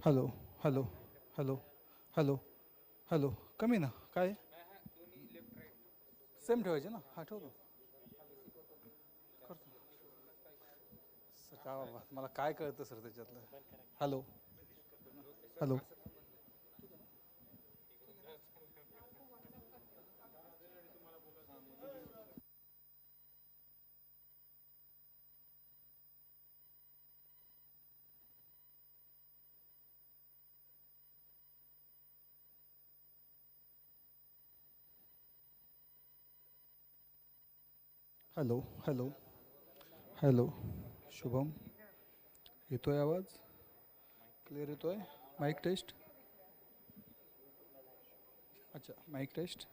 Hello hello hello hello hello कमी ना काय सेम ठेवायचे ना हा ठेवतो करतो सर का बाबा मला काय कळतं सर त्याच्यातलं hello hello hello hello hello Shubham येतोय आवाज क्लिअर येतोय माईक टेस्ट अच्छा माईक टेस्ट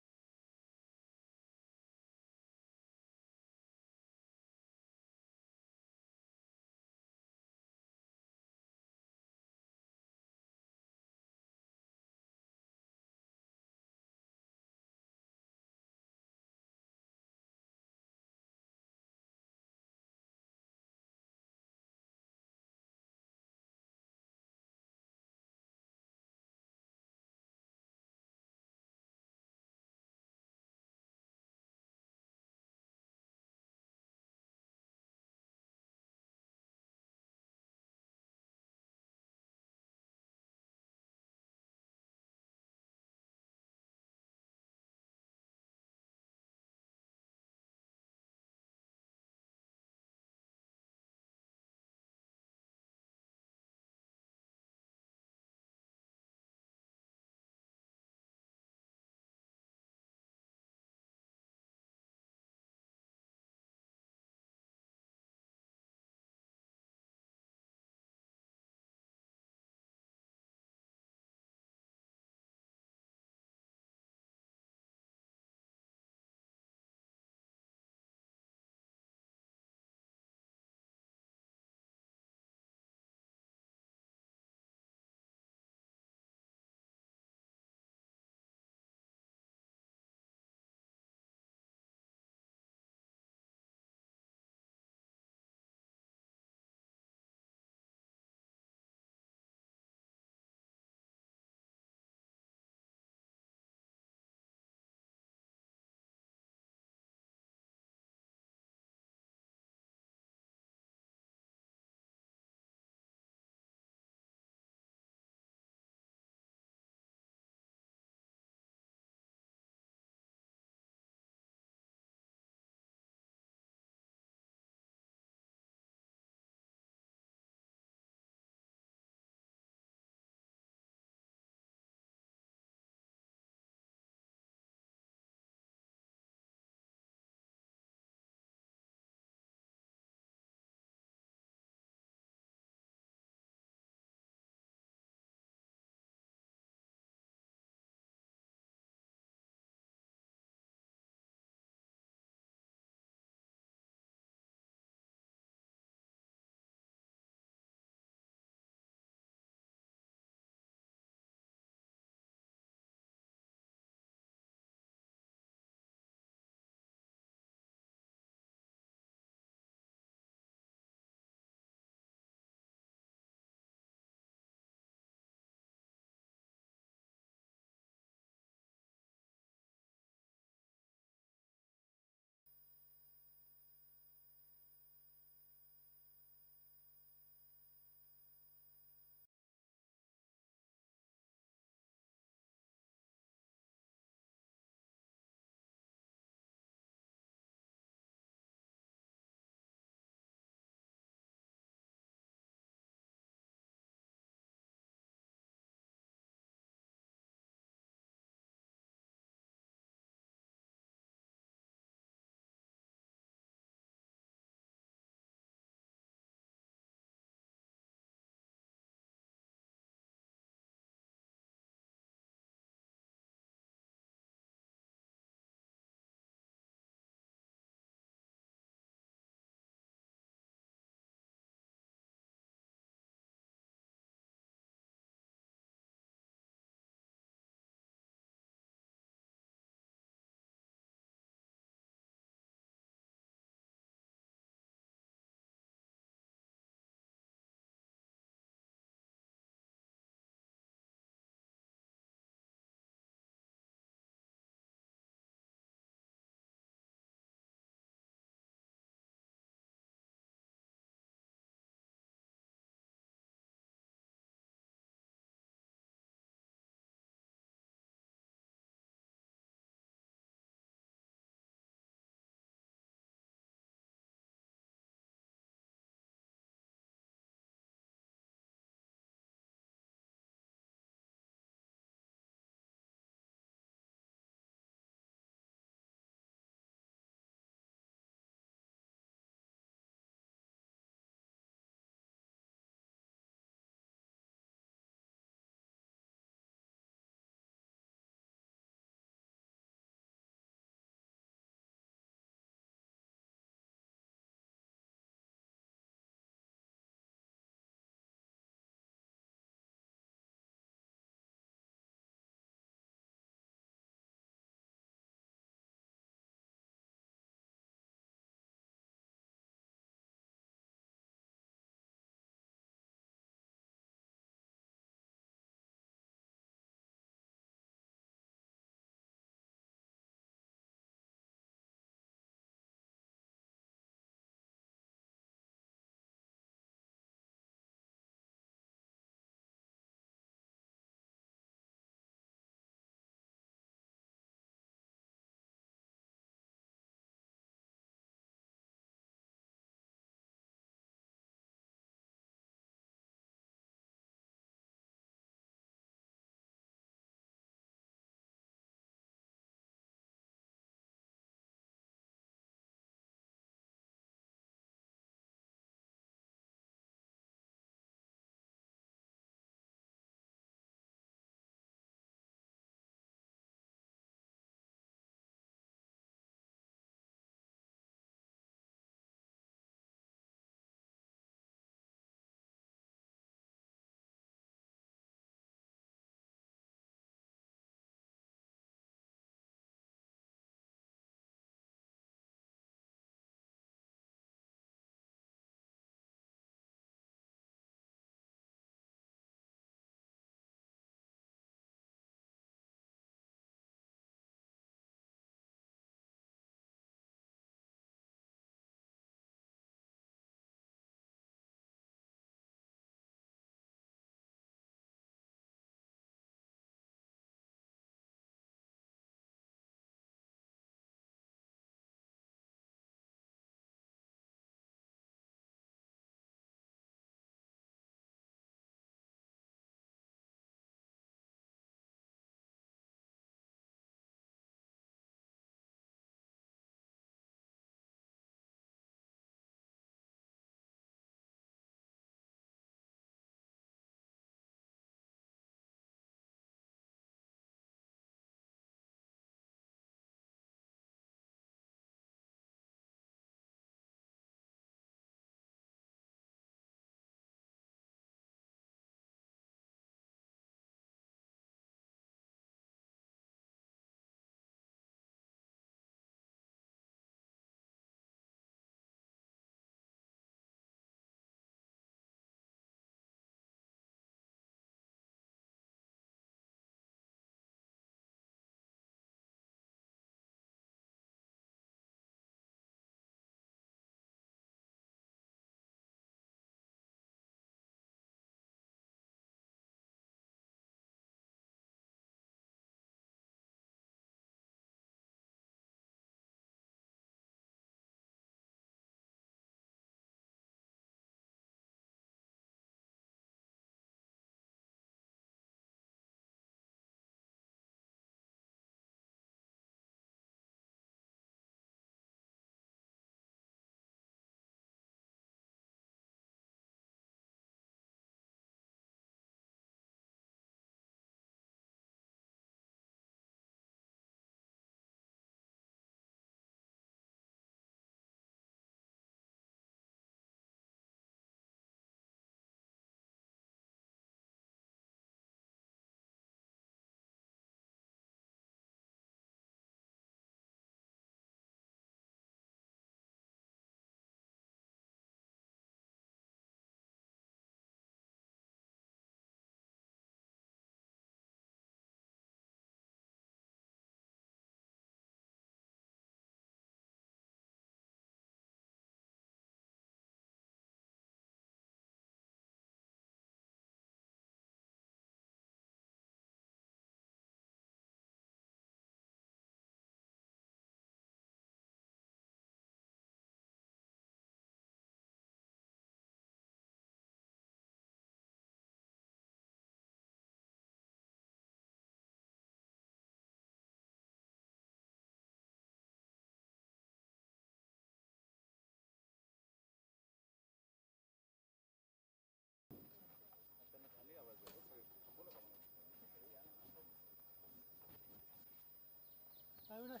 Hello.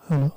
Hello.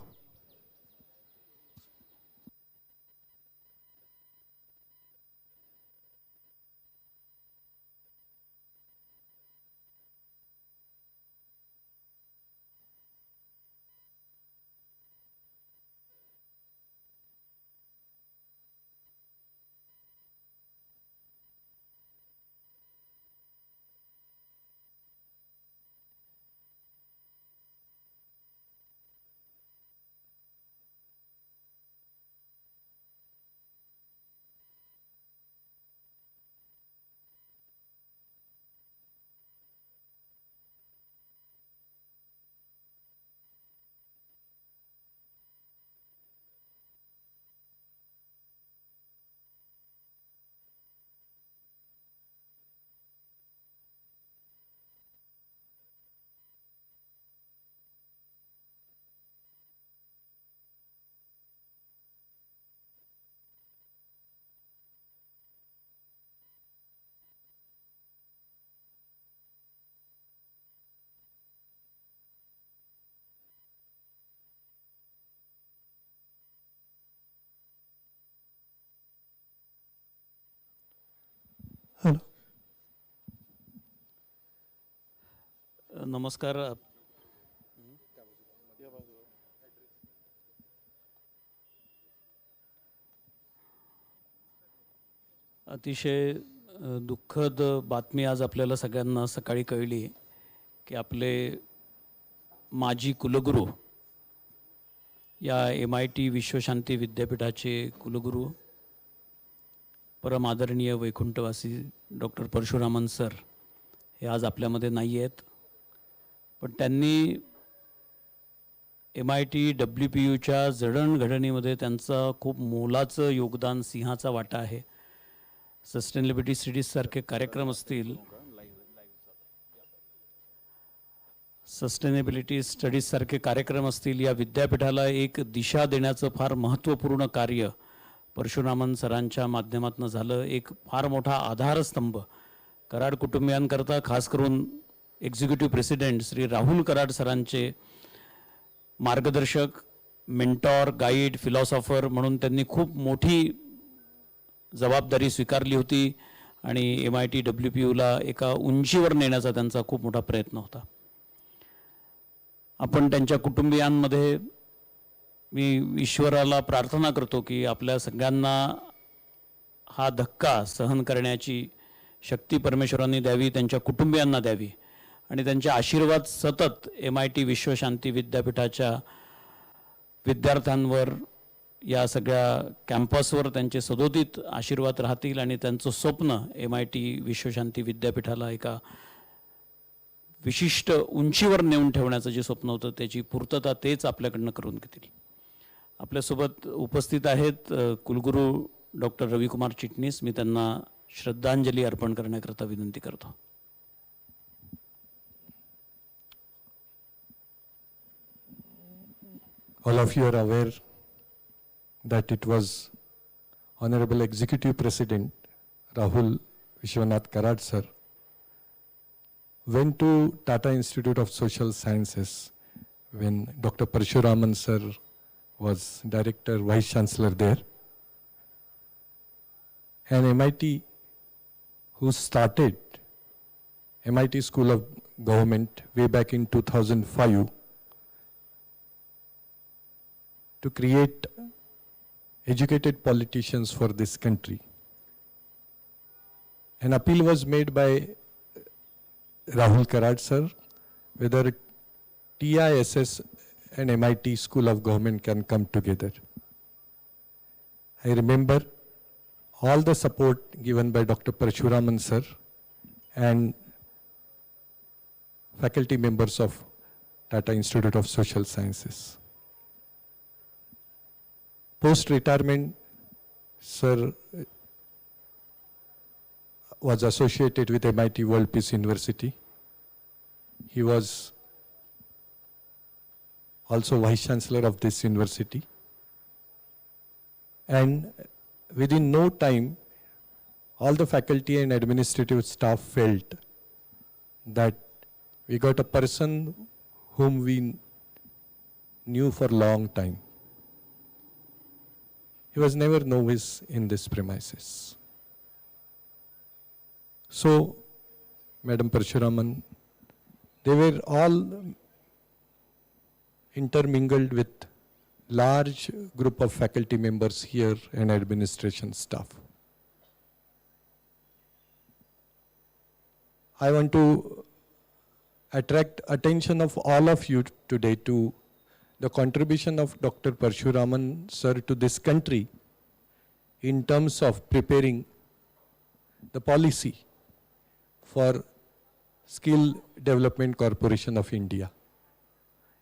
नमस्कार. अतिशय दुःखद बातमी आज आपल्याला सगळ्यांना सकाळी कळली की आपले माजी कुलगुरू, या MIT विश्वशांती विद्यापीठाचे कुलगुरू, परम आदरणीय वैकुंठवासी डॉक्टर परशुरामन सर हे आज आपल्यामध्ये नाही आहेत. पण त्यांनी MIT-WPUच्या जडणघडणीमध्ये त्यांचं खूप मोलाचं योगदान, सिंहाचा वाटा आहे. सस्टेनेबिलिटी स्टडीजसारखे कार्यक्रम असतील, या विद्यापीठाला एक दिशा देण्याचं फार महत्त्वपूर्ण कार्य परशुरामन सरांच्या माध्यमातून झालं. एक फार मोठा आधारस्तंभ कराड कुटुंबियांकरता, खास करून एक्झिक्युटिव्ह प्रेसिडेंट श्री राहुल कराड सरांचे मार्गदर्शक, मेंटॉर, गाईड, फिलॉसॉफर म्हणून त्यांनी खूप मोठी जबाबदारी स्वीकारली होती आणि MIT-WPUला एका उंचीवर नेण्याचा त्यांचा खूप मोठा प्रयत्न होता. आपण त्यांच्या कुटुंबियांमध्ये मी ईश्वराला प्रार्थना करतो की आपल्या सगळ्यांना हा धक्का सहन करण्याची शक्ती परमेश्वरांनी द्यावी, त्यांच्या कुटुंबियांना द्यावी आणि त्यांचे आशीर्वाद सतत MIT विश्वशांती विद्यापीठाच्या विद्यार्थ्यांवर, या सगळ्या कॅम्पसवर त्यांचे सदोदित आशीर्वाद राहतील आणि त्यांचं स्वप्न MIT विश्वशांती विद्यापीठाला एका विशिष्ट उंचीवर नेऊन ठेवण्याचं जे स्वप्न होतं त्याची पूर्तता तेच आपल्याकडनं करून घेतील. आपल्यासोबत उपस्थित आहेत कुलगुरू डॉक्टर रविकुमार चिटणीस. मी त्यांना श्रद्धांजली अर्पण करण्याकरता विनंती करतो. All of you are aware that it was Honorable Executive President Rahul Vishwanath Karad sir went to Tata Institute of Social Sciences when Dr. Parasuraman sir was Director, Vice Chancellor there. And MIT, who started MIT School of Government way back in 2005 to create educated politicians for this country. An appeal was made by Rahul Karad sir whether TISS and MIT School of Government can come together. I remember all the support given by Dr. Parasuraman sir and faculty members of Tata Institute of Social Sciences. Post-retirement, sir was associated with MIT World Peace University He was also Vice Chancellor of this university. And within no time, all the faculty and administrative staff felt that we got a person whom we knew for a long time. He was never novice in this premises. So, Madam Parasuraman, they were all intermingled with large group of faculty members here and administration staff. I want to attract attention of all of you today to the contribution of Dr. Parasuraman sir to this country in terms of preparing the policy for Skill Development Corporation of India.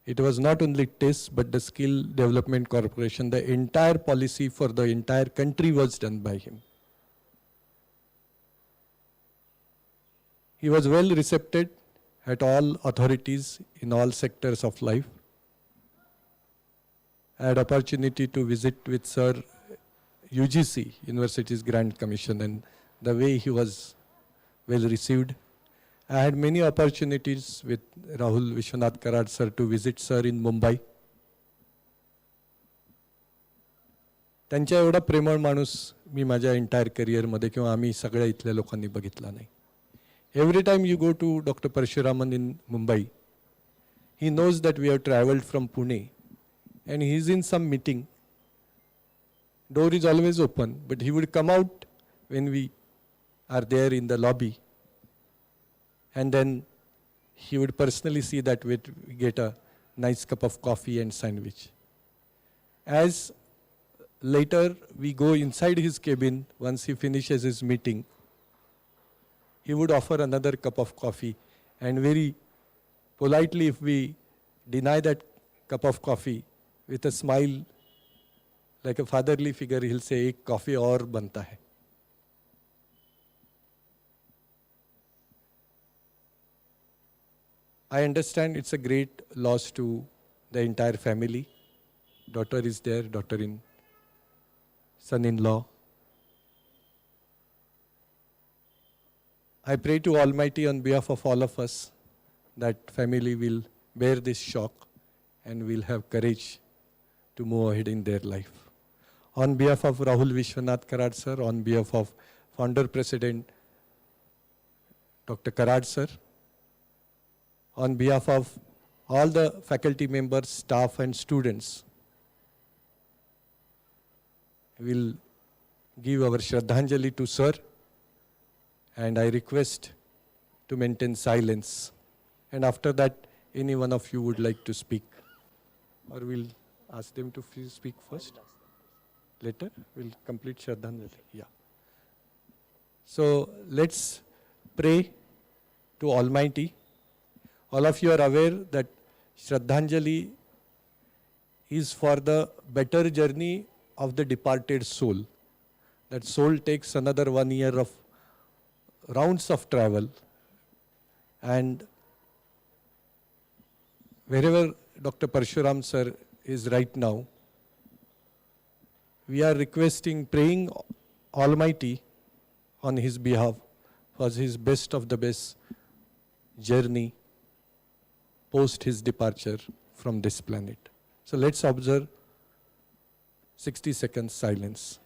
It was not only TIS, but the Skill Development Corporation, the entire policy for the entire country was done by him. He was well received at all authorities in all sectors of life. I had opportunity to visit with Sir UGC, University's Grand Commission, and the way he was well received. I had many opportunities with Rahul Vishwanath Karad sir to visit sir in Mumbai. त्यांच्या एवढा प्रेमळ माणूस मी माझ्या entire करिअरमध्ये किंवा आम्ही सगळ्या इथल्या लोकांनी बघितला नाही. Every time you go to Dr. Parasuraman in Mumbai, he knows that we have traveled from Pune and he is in some meeting. Door is always open, but he would come out when we are there in the lobby, and then he would personally see that we get a nice cup of coffee and sandwich. As later we go inside his cabin, once he finishes his meeting, he would offer another cup of coffee, and very politely, if we deny that cup of coffee, with a smile, like a fatherly figure, he'll say, "Ek coffee aur banta hai." I understand it's a great loss to the entire family. Daughter is there, daughter-in, son-in-law. I pray to Almighty on behalf of all of us that family will bear this shock and will have courage to move ahead in their life. On behalf of Rahul Vishwanath Karad sir, on behalf of Founder President Dr. Karad sir, on behalf of all the faculty members, staff and students, we will give our Shraddhanjali to sir, and I request to maintain silence. And after that, any one of you would like to speak, or we'll ask them to speak first. Later, we'll complete Shraddhanjali. Yeah. So let's pray to Almighty. All of you are aware that Shraddhanjali is for the better journey of the departed soul. That soul takes another 1 year of rounds of travel, and wherever Dr. Parashuram sir is right now, we are requesting, praying Almighty on his behalf for his best of the best journey post his departure from this planet. So let's observe 60 seconds silence.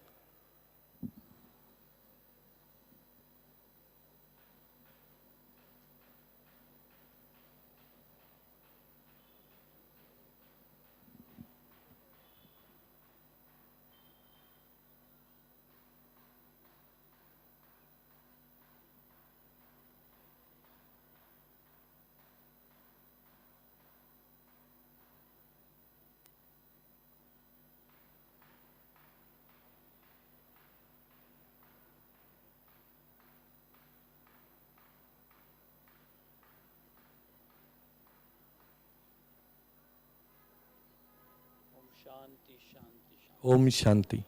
Om Shanti.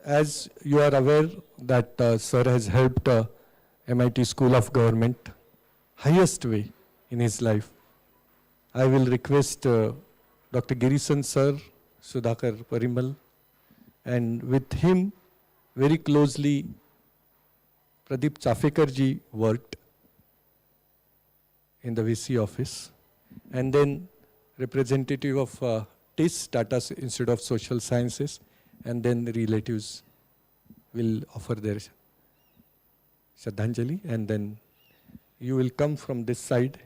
As you are aware that sir has helped MIT School of Government highest way in his life. I will request Dr. Girisan sir, Sudhakar Parimal, and with him very closely Pradeep Chafekar ji worked in the VC office, and then representative of TIS, Tata Institute of Social Sciences, and then the relatives will offer their Shraddhanjali, and then you will come from this side,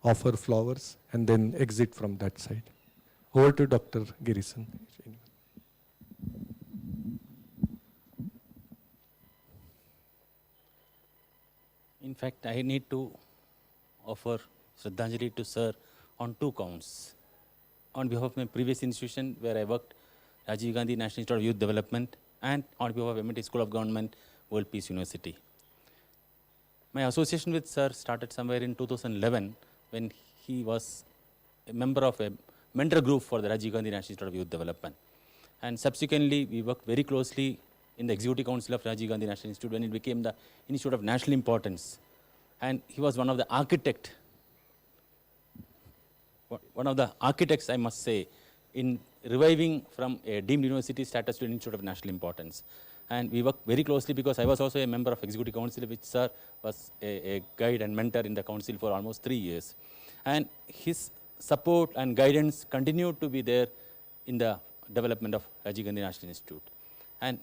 offer flowers, and then exit from that side. Over to Dr. Girisan. In fact, I need to offer Shraddhanjali to Sir on two counts. On behalf of my previous institution where I worked, Rajiv Gandhi National Institute of Youth Development, and on behalf of MIT School of Government, World Peace University. My association with Sir started somewhere in 2011 when he was a member of a mentor group for the Rajiv Gandhi National Institute of Youth Development. And subsequently, we worked very closely in the Executive Council of Rajiv Gandhi National Institute when it became the Institute of National Importance. And he was one of the architects, I must say, in reviving from a deemed university status to an Institute of National Importance. And we worked very closely because I was also a member of Executive Council, which Sir was a guide and mentor in the council for almost 3 years. And his support and guidance continued to be there in the development of Rajiv Gandhi National Institute. And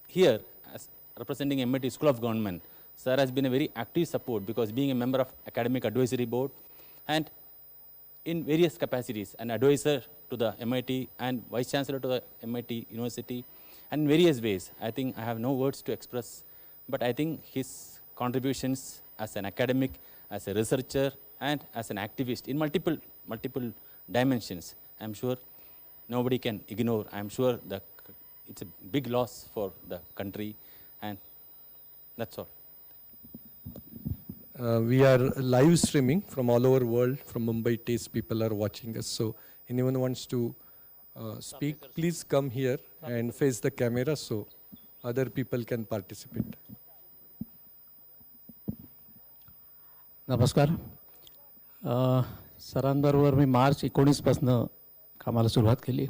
here, as representing MIT School of Government, Sir has been a very active support because being a member of Academic Advisory Board and in various capacities, an advisor to the MIT and Vice Chancellor to the MIT University, and in various ways. I think I have no words to express, but I think his contributions as an academic, as a researcher, and as an activist in multiple dimensions, I'm sure nobody can ignore. I'm sure it's a big loss for the country, and that's all. We are live streaming from all over the world. From Mumbai, TIS people are watching us. So anyone wants to speak, please come here and face the camera so other people can participate. नमस्कार. सरांबरोबर मी मार्च 19 पासून कामाला सुरुवात केली.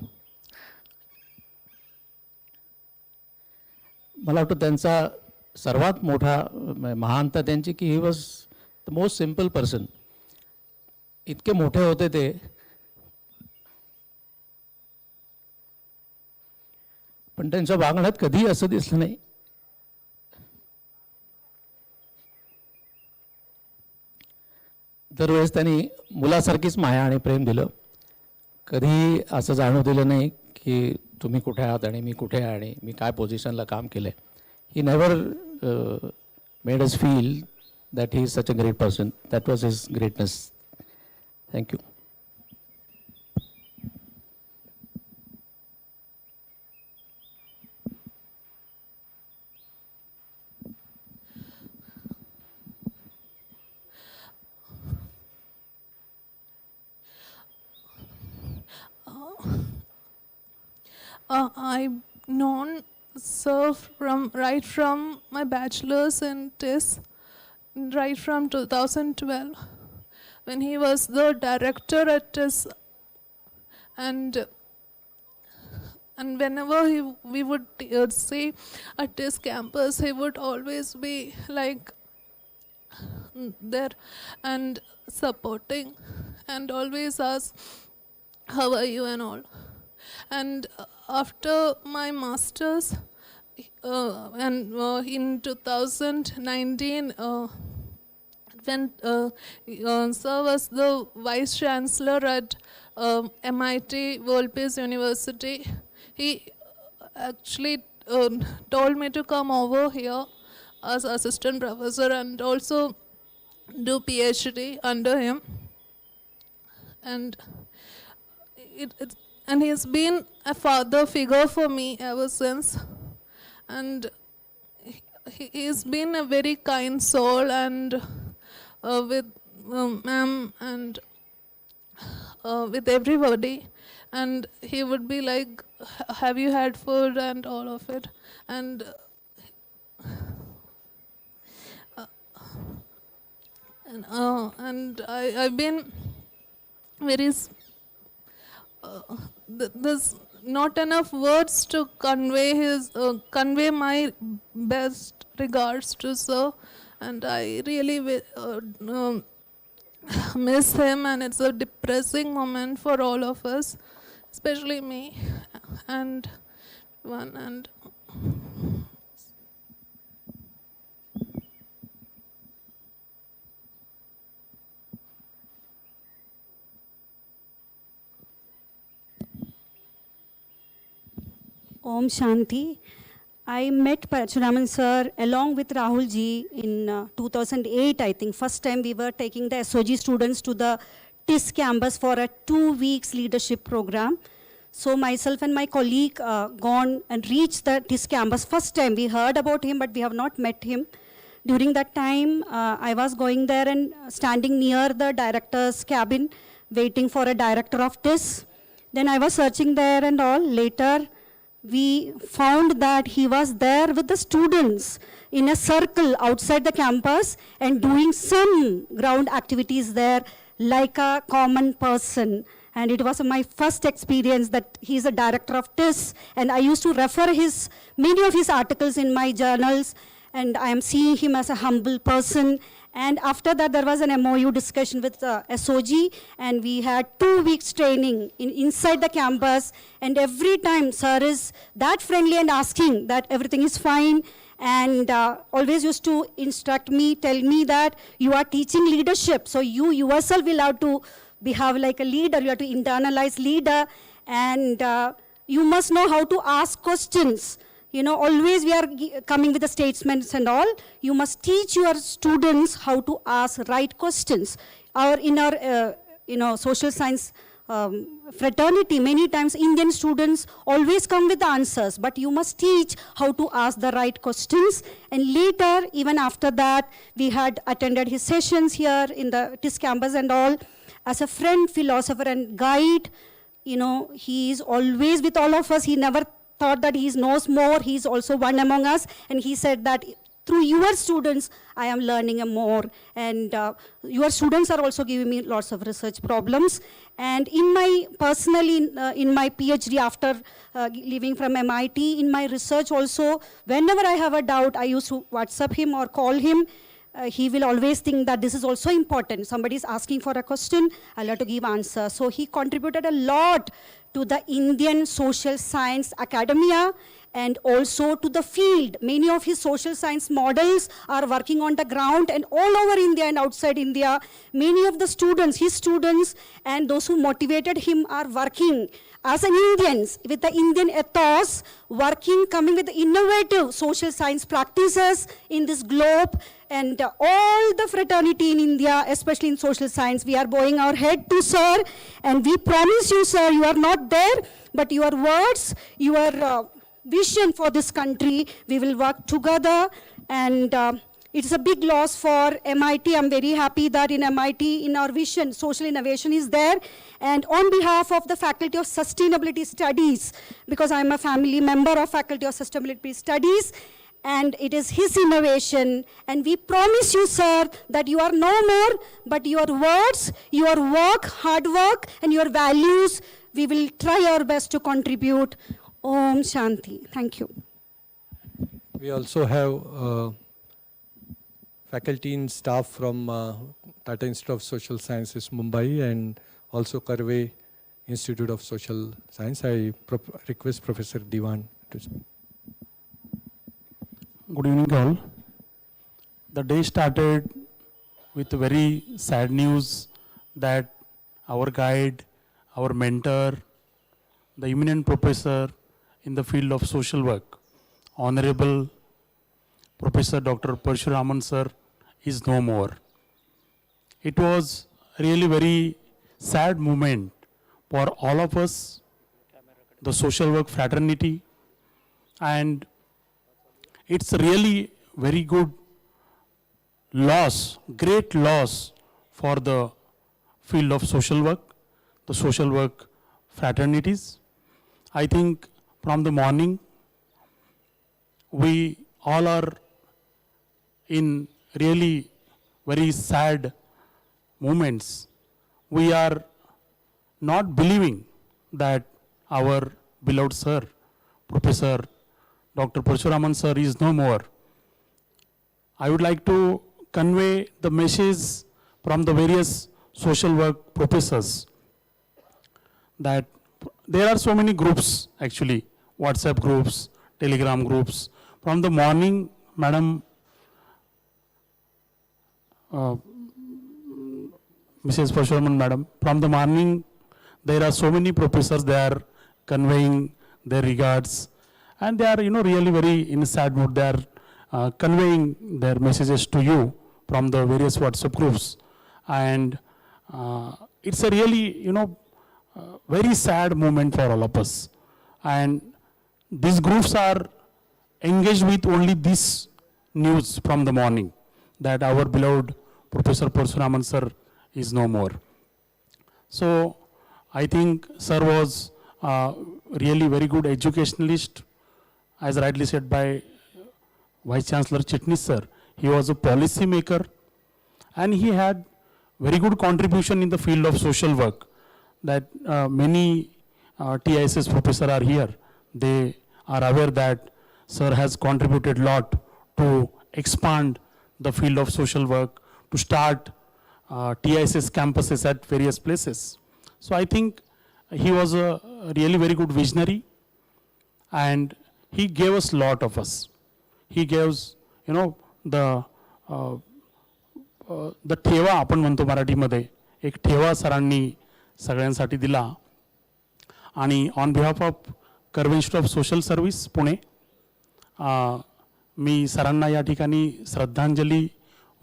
मला वाटतं त्यांचा सर्वात मोठा महानता त्यांची की he was the most simple person. इतके मोठे होते ते, पण त्यांच्या वागण्यात कधीही असं दिसलं नाही दरवेळेस त्यांनी मुलासारखीच माया आणि प्रेम दिलं. कधी असं जाणवू दिलं नाही की तुम्ही कुठे आहात आणि मी कुठे आहे आणि मी काय पोझिशनला काम केलं आहे. He never made us feel that he is such a great person. That was his greatness. Thank you. I've known Sir right from my bachelor's in TIS, right from 2012, when he was the director at TIS, and whenever we would see at TIS campus, he would always be like there and supporting, and always ask, "How are you?" and all. And after my master's, and in 2019, when Sir was the Vice Chancellor at MIT World Peace University, he actually told me to come over here as assistant professor and also do PhD under him. And and he's been a father figure for me ever since. And he's been a very kind soul, and with ma'am and with everybody. And he would be like, "Have you had food?" and all of it. And and I've been very there's not enough words to convey my best regards to sir, and I really miss him, and it's a depressing moment for all of us, especially me and one and Om Shanti. I met Parasuraman sir along with Rahul ji in 2008, I think. First time we were taking the SOG students to the TIS campus for a 2 weeks leadership program. So myself and my colleague gone and reached the TIS campus. First time we heard about him, but we have not met him. During that time, I was going there and standing near the director's cabin, waiting for a director of TIS. Then I was searching there and all. Later, we found that he was there with the students in a circle outside the campus and doing some ground activities there like a common person. And it was my first experience that he's a director of TIS, and I used to refer many of his articles in my journals, and I am seeing him as a humble person. And after that, there was an MOU discussion with SOG, and we had 2 weeks training inside the campus. And every time, sir is that friendly and asking that everything is fine, and always used to instruct me, tell me that you are teaching leadership, so you yourself will have to behave like a leader, you have to internalize leader, and you must know how to ask questions. You know, always we are coming with the statements and all. You must teach your students how to ask right questions. In our social science fraternity, many times Indian students always come with the answers, but you must teach how to ask the right questions. And later, even after that, we had attended his sessions here in the TIS campus and all. As a friend, philosopher, and guide, you know, he is always with all of us. He never thought that he knows more. He's also one among us. And he said that through your students, I am learning more. And your students are also giving me lots of research problems. And in my personally, in my PhD after leaving from MIT, in my research also, whenever I have a doubt, I used to WhatsApp him or call him. He will always think that this is also important. Somebody is asking for a question, I'll have to give answer. So he contributed a lot to the Indian social science academia and also to the field. Many of his social science models are working on the ground, and all over India and outside India, many of the students, his students and those who motivated him are working as an Indians with the Indian ethos, working, coming with the innovative social science practices in this globe. And all the fraternity in India, especially in social science, we are bowing our head to sir, and we promise you, sir, you are not there, but your words, your vision for this country, we will work together. And it's a big loss for MIT. I'm very happy that in MIT, in our vision, social innovation is there. And on behalf of the Faculty of Sustainability Studies, because I'm a family member of Faculty of Sustainability Studies, and it is his innovation. And we promise you, sir, that you are no more, but your words, your work, hard work, and your values, we will try our best to contribute. Om Shanti. Thank you. We also have faculty and staff from Tata Institute of Social Sciences, Mumbai, and also Karve Institute of Social Science. I request Professor Diwan to speak. Good evening all. The day started with very sad news that our guide, our mentor, the eminent professor in the field of social work, Honorable Professor Dr. Parasuraman sir, is no more. It was really very sad moment for all of us, the social work fraternity, and it's really very good loss, great loss for the field of social work, the social work fraternities. I think from the morning, we all are in really very sad moments, we are not believing that our beloved sir, Professor Dr. Parasuraman sir is no more. I would like to convey the message from the various social work professors that there are so many groups actually, WhatsApp groups, Telegram groups. From the morning, Madam, Mrs. Parasuraman Madam, from the morning, there are so many professors, they are conveying their regards, and they are, really very in a sad mood. They are conveying their messages to you from the various WhatsApp groups, and it's a really, very sad moment for all of us. And these groups are engaged with only this news from the morning that our beloved Professor Parasuraman sir is no more. So I think sir was really very good educationalist, as rightly said by Vice Chancellor Chitnis sir. He was a policy maker, and he had very good contribution in the field of social work. That many TISS professors are here. They are aware that sir has contributed a lot to expand the field of social work, to start TISS campuses at various places. So I think he was a really very good visionary, and he gave us a lot of us. He gave, the ठेवा आपण म्हणतो मराठीमध्ये, एक ठेवा सरांनी सगळ्यांसाठी दिला. आणि on behalf of Karve institute of social service Pune, मी सरांना या ठिकाणी श्रद्धांजली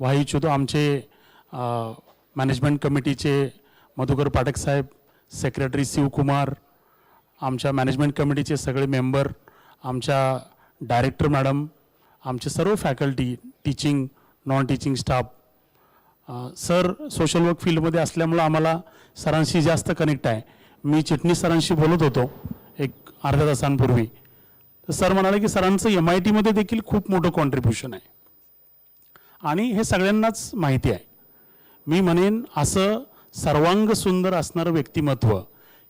वाहू इच्छितो. आमचे मॅनेजमेंट कमिटीचे मधुकर पाठक साहेब, सेक्रेटरी शिवकुमार, आमच्या मॅनेजमेंट कमिटीचे सगळे मेंबर, आमच्या डायरेक्टर मॅडम, आमचे सर्व faculty, teaching, non teaching staff. Sir social work फील्डमध्ये असल्यामुळं आम्हाला सरांशी जास्त कनेक्ट आहे. मी चिटणीस सरांशी बोलत होतो एक अर्ध्या तासांपूर्वी, तर सर म्हणाले की सरांचं MIT-मध्ये देखील खूप मोठं कॉन्ट्रीब्युशन आहे, आणि हे सगळ्यांनाच माहिती आहे. मी म्हणेन असं सर्वांग सुंदर असणारं व्यक्तिमत्व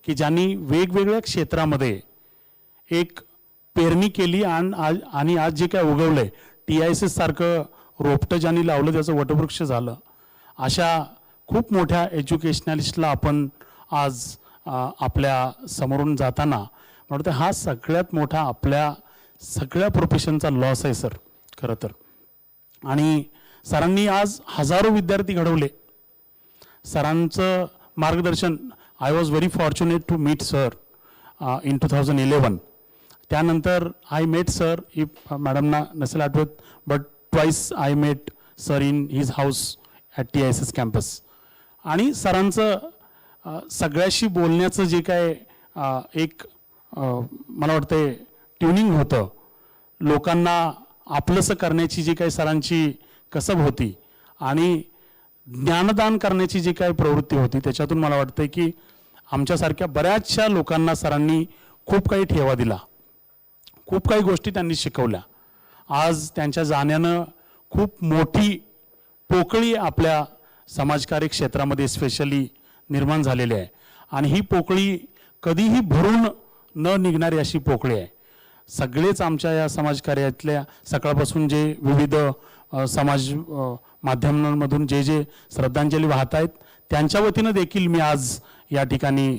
की ज्यांनी वेगवेगळ्या क्षेत्रामध्ये एक पेरणी केली, आणि आज जे काय उगवलंय, TISS सारखं रोपटं ज्यांनी लावलं त्याचं वटवृक्ष झालं. अशा खूप मोठ्या एज्युकेशनलिस्टला आपण आज आपल्या समोरून जाताना मला वाटतं हा सगळ्यात मोठा आपल्या सगळ्या प्रोफेशनचा लॉस आहे सर खरं तर. आणि सरांनी आज हजारो विद्यार्थी घडवले. सरांचं मार्गदर्शन, I was very fortunate to meet sir in 2011. त्यानंतर आय मेट सर, इफ मॅडमना नसेल आठवत, but twice I met sir in his house at TISS campus. आणि सरांचं सगळ्याशी बोलण्याचं जे काय एक मला वाटते ट्युनिंग होतं, लोकांना आपलंसं करण्याची जी काही सरांची कसब होती, आणि ज्ञानदान करण्याची जी काही प्रवृत्ती होती, त्याच्यातून मला वाटतं की आमच्यासारख्या बऱ्याचशा लोकांना सरांनी खूप काही ठेवा दिला, खूप काही गोष्टी त्यांनी शिकवल्या. आज त्यांच्या जाण्यानं खूप मोठी पोकळी आपल्या समाजकार्य क्षेत्रामध्ये स्पेशली निर्माण झालेली आहे, आणि ही पोकळी कधीही भरून न निघणारी अशी पोकळी आहे. सगळेच आमच्या या समाजकार्यातल्या सकाळपासून जे विविध समाज माध्यमांमधून जे श्रद्धांजली वाहत आहेत, त्यांच्या वतीनं देखील मी आज या ठिकाणी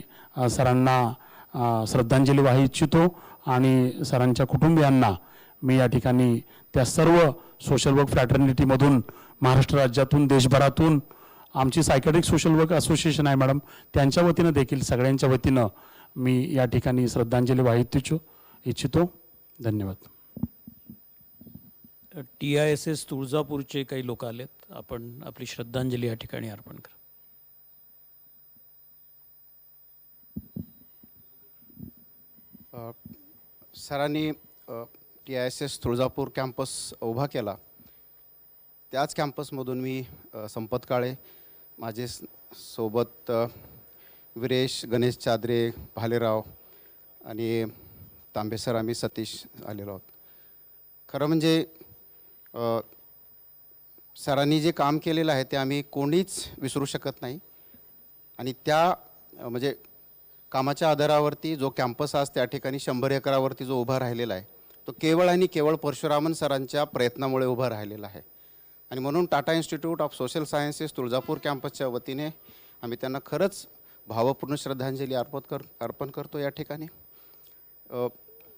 सरांना श्रद्धांजली वाहू इच्छितो. आणि सरांच्या कुटुंबियांना मी या ठिकाणी त्या सर्व सोशल वर्क फ्रॅटर्निटीमधून महाराष्ट्र राज्यातून, देशभरातून, आमची सायकॅट्रिक सोशल वर्क असोसिएशन आहे मॅडम, त्यांच्या वतीनं देखील सगळ्यांच्या वतीनं मी या ठिकाणी श्रद्धांजली वाहू इच्छितो. धन्यवाद. TISS तुळजापूरचे काही लोक आलेत, आपण आपली श्रद्धांजली या ठिकाणी अर्पण करा. सरांनी TISS तुळजापूर कॅम्पस उभा केला. त्याच कॅम्पसमधून मी संपत काळे, माझे सोबत विरेश, गणेश चादरे, भालेराव आणि तांबे सर, आम्ही 37 आलेलो आहोत. खरं म्हणजे सरांनी जे काम केलेलं आहे ते आम्ही कोणीच विसरू शकत नाही. आणि त्या म्हणजे कामाच्या आधारावरती जो कॅम्पस आज त्या ठिकाणी 100 एकरावरती जो उभा राहिलेला आहे तो केवळ आणि केवळ परशुरामन सरांच्या प्रयत्नामुळे उभा राहिलेला आहे. आणि म्हणून Tata institute of social sciences Tuljapur कॅम्पसच्या वतीने आम्ही त्यांना खरंच भावपूर्ण श्रद्धांजली अर्पण करतो या ठिकाणी.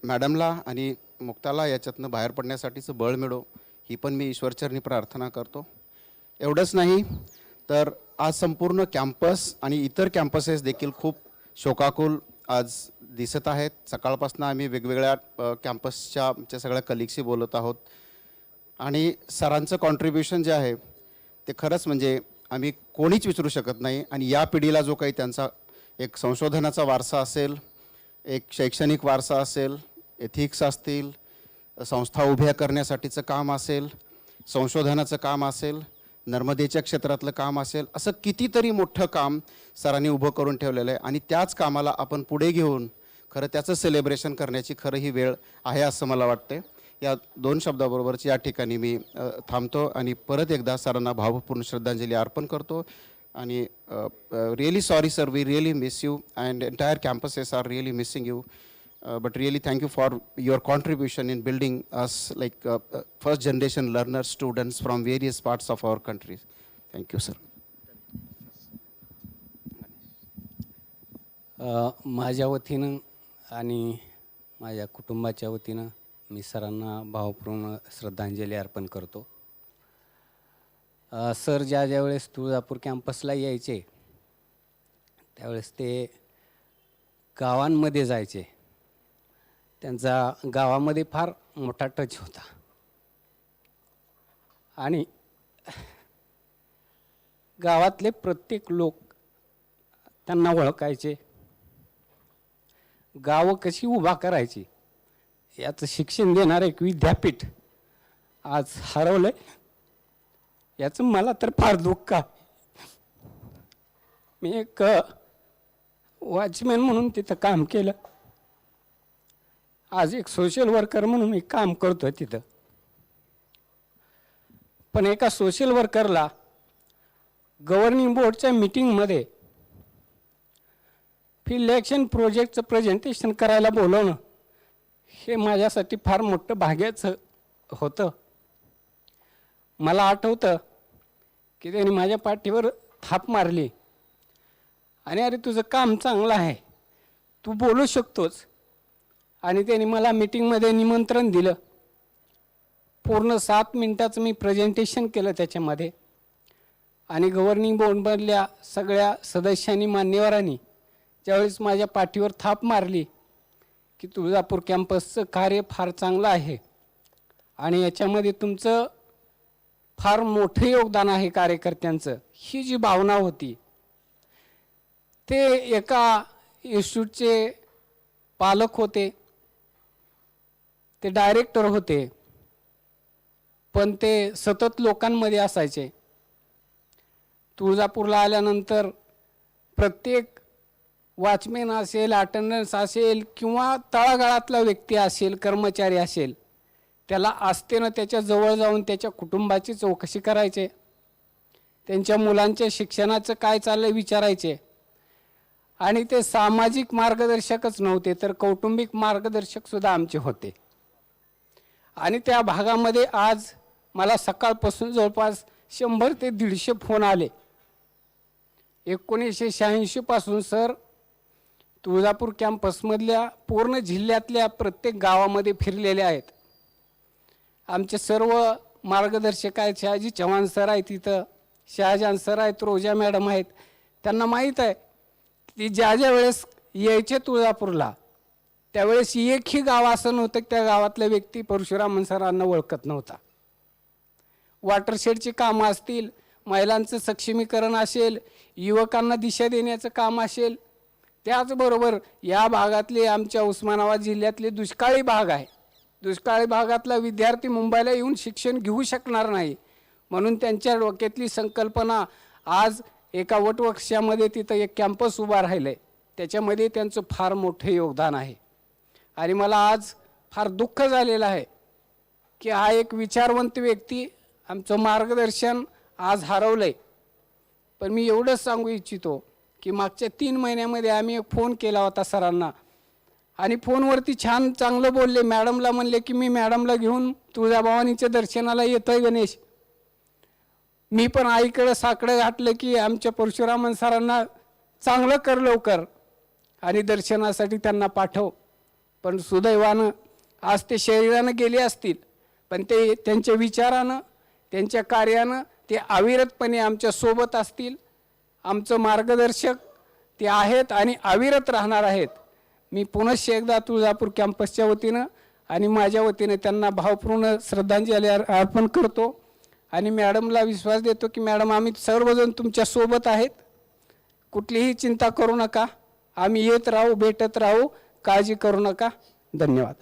मॅडमला आणि मुक्ताला याच्यातनं बाहेर पडण्यासाठीचं बळ मिळो ही पण मी ईश्वरचरणी प्रार्थना करतो. एवढंच नाही तर आज संपूर्ण कॅम्पस आणि इतर कॅम्पसेस देखील खूप शोकाकुल आज दिसत आहेत. सकाळपासून आम्ही वेगवेगळ्या कॅम्पसच्या आमच्या सगळ्या कलिगशी बोलत आहोत आणि सरांचं कॉन्ट्रीब्युशन जे आहे ते खरंच म्हणजे आम्ही कोणीच विचारू शकत नाही. आणि या पिढीला जो काही त्यांचा एक संशोधनाचा वारसा असेल, एक शैक्षणिक वारसा असेल, एथिक्स असतील, संस्था उभ्या करण्यासाठीचं काम असेल, संशोधनाचं काम असेल, नर्मदेच्या क्षेत्रातलं काम असेल, असं कितीतरी मोठं काम सरांनी उभं करून ठेवलेलं आहे. आणि त्याच कामाला आपण पुढे घेऊन खरं त्याचं सेलिब्रेशन करण्याची खरं ही वेळ आहे असं मला वाटते. या 2 शब्दाबरोबरच या ठिकाणी मी थांबतो आणि परत एकदा सरांना भावपूर्ण श्रद्धांजली अर्पण करतो. आणि really sorry sir, we really miss you and entire campuses are really missing you. But really thank you for your contribution in building us like first generation learners, students from various parts of our country. Thank you, sir. माझ्या वतीनं आणि माझ्या कुटुंबाच्या वतीनं मी सरांना भावपूर्ण श्रद्धांजली अर्पण करतो. सर ज्या वेळेस तुळजापूर कॅम्पसला यायचे त्यावेळेस ते गावांमध्ये जायचे. त्यांचा गावामध्ये फार मोठा टच होता आणि गावातले प्रत्येक लोक त्यांना ओळखायचे. गावं कशी उभा करायची याचं शिक्षण देणारं एक विद्यापीठ आज हरवलंय याचं मला तर फार दुःख आहे. मी एक वॉचमॅन म्हणून तिथं काम केलं. आज एक सोशल वर्कर म्हणून मी काम करतो तिथं. पण एका सोशल वर्करला गव्हर्निंग बोर्डच्या मीटिंगमध्ये फील्ड ॲक्शन प्रोजेक्टचं प्रेझेंटेशन करायला बोलवणं हे माझ्यासाठी फार मोठं भाग्याचं होतं. मला आठवतं की त्यांनी माझ्या पाठीवर थाप मारली आणि अरे तुझं काम चांगलं आहे, तू बोलू शकतोस. आणि त्यांनी मला मीटिंगमध्ये निमंत्रण दिलं. पूर्ण 7 मिनिटाचं मी प्रेझेंटेशन केलं त्याच्यामध्ये. आणि गव्हर्निंग बोर्डमधल्या सगळ्या सदस्यांनी मान्यवरांनी ज्यावेळेस माझ्या पाठीवर थाप मारली की तुळजापूर कॅम्पसचं कार्य फार चांगलं आहे आणि याच्यामध्ये तुमचं फार मोठं योगदान आहे कार्यकर्त्यांचं, ही जी भावना होती ते एका इन्स्टिट्यूटचे पालक होते, ते डायरेक्टर होते, पण ते सतत लोकांमध्ये असायचे. तुळजापूरला आल्यानंतर प्रत्येक वॉचमॅन असेल, अटेंडन्स असेल किंवा तळागाळातला व्यक्ती असेल, कर्मचारी असेल, त्याला आस्थेनं त्याच्या जवळ जाऊन त्याच्या कुटुंबाची चौकशी करायचे, त्यांच्या मुलांच्या शिक्षणाचं काय चाललंय विचारायचे. आणि ते सामाजिक मार्गदर्शकच नव्हते तर कौटुंबिक मार्गदर्शकसुद्धा आमचे होते. आणि त्या भागामध्ये आज मला सकाळपासून जवळपास 100 ते 150 फोन आले. 1986 पासून सर तुळजापूर कॅम्पसमधल्या पूर्ण जिल्ह्यातल्या प्रत्येक गावामध्ये फिरलेले आहेत. आमचे सर्व मार्गदर्शक आहेत, शहाजी चव्हाण सर आहेत तिथं, शहाजान सर आहेत, रोजा मॅडम आहेत. त्यांना माहीत आहे की ज्या वेळेस यायचे तुळजापूरला त्यावेळेस एकही गाव असं नव्हतं की त्या गावातल्या व्यक्ती परशुरामन सरांना ओळखत नव्हता. वॉटरशेडची कामं असतील, महिलांचं सक्षमीकरण असेल, युवकांना दिशा देण्याचं काम असेल, त्याचबरोबर या भागातले आमच्या उस्मानाबाद जिल्ह्यातले दुष्काळी भाग आहे. दुष्काळी भागातला विद्यार्थी मुंबईला येऊन शिक्षण घेऊ शकणार नाही म्हणून त्यांच्या डोक्यातली संकल्पना आज एका वटवृक्षामध्ये तिथं एक कॅम्पस उभा राहिलं आहे. त्याच्यामध्ये त्यांचं फार मोठं योगदान आहे. आणि मला आज फार दुःख झालेलं आहे की हा एक विचारवंत व्यक्ती आमचं मार्गदर्शन आज हरवलं आहे. पण मी एवढंच सांगू इच्छितो की मागच्या 3 महिन्यामध्ये आम्ही एक फोन केला होता सरांना आणि फोनवरती छान चांगलं बोलले. मॅडमला म्हणले की मी मॅडमला घेऊन तुळजाभवानीच्या दर्शनाला येतोय गणेश. मी पण आईकडं साकडं घातलं की आमच्या परशुरामन सरांना चांगलं कर लवकर आणि दर्शनासाठी त्यांना पाठव. पण सुदैवानं आज ते शरीरानं गेले असतील, पण ते त्यांच्या विचारानं त्यांच्या कार्यानं ते अविरतपणे आमच्या सोबत असतील. आमचं मार्गदर्शक ते आहेत आणि अविरत राहणार आहेत. मी पुनश्च एकदा तुळजापूर कॅम्पसच्या वतीनं आणि माझ्या वतीने त्यांना भावपूर्ण श्रद्धांजली अर्पण करतो आणि मॅडमला विश्वास देतो की मॅडम आम्ही सर्वजण तुमच्या सोबत आहेत. कुठलीही चिंता करू नका. आम्ही येत राहू, भेटत राहू, काळजी करू नका. धन्यवाद.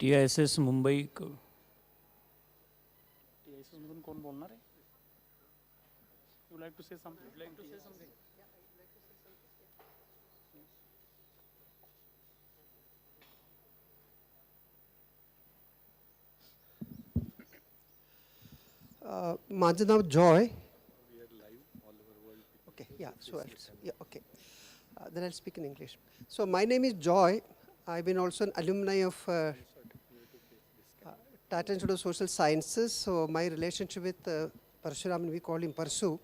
TISS मुंबई मधून कोण बोलणार आहे? You like to say something? You like to say something? माझं नाव Joy. Okay, yeah, so okay. Then I'll speak in English. So my name is Joy. I've been also an alumni of Tata Institute of Social Sciences. So my relationship with Parasuraman, we call him Parsu,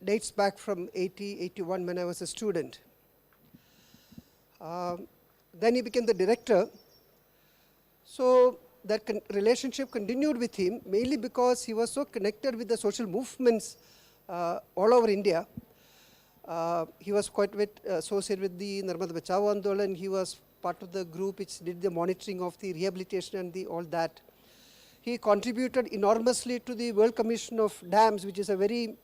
dates back from 81 when I was a student. Then he became the director. So that relationship continued with him, mainly because he was so connected with the social movements all over India. He was quite associated with the Narmada Bachao Andolan. He was part of the group which did the monitoring of the rehabilitation and all that. He contributed enormously to the World Commission of Dams, which is a very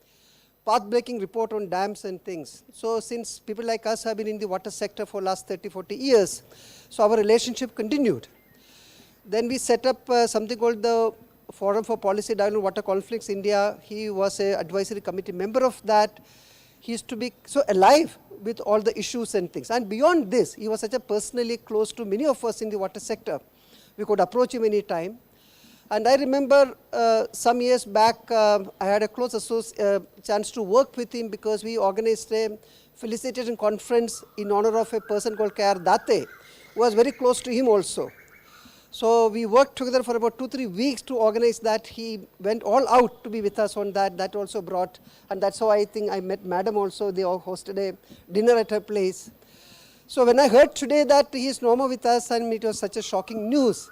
path-breaking report on dams and things. So since people like us have been in the water sector for last 30, 40 years, so our relationship continued. Then we set up something called the Forum for Policy Dialogue on Water Conflicts India. He was an advisory committee member of that. He used to be so alive with all the issues and things. And beyond this, he was such a personally close to many of us in the water sector. We could approach him any time. And I remember some years back, I had a close chance to work with him because we organized a felicitation conference in honor of a person called K.R. Date, who was very close to him also. So we worked together for about 2-3 weeks to organize that. He went all out to be with us on that. That also brought, and that's how I think I met Madam also. They all hosted a dinner at her place. So when I heard today that he is no more with us, and it was such a shocking news,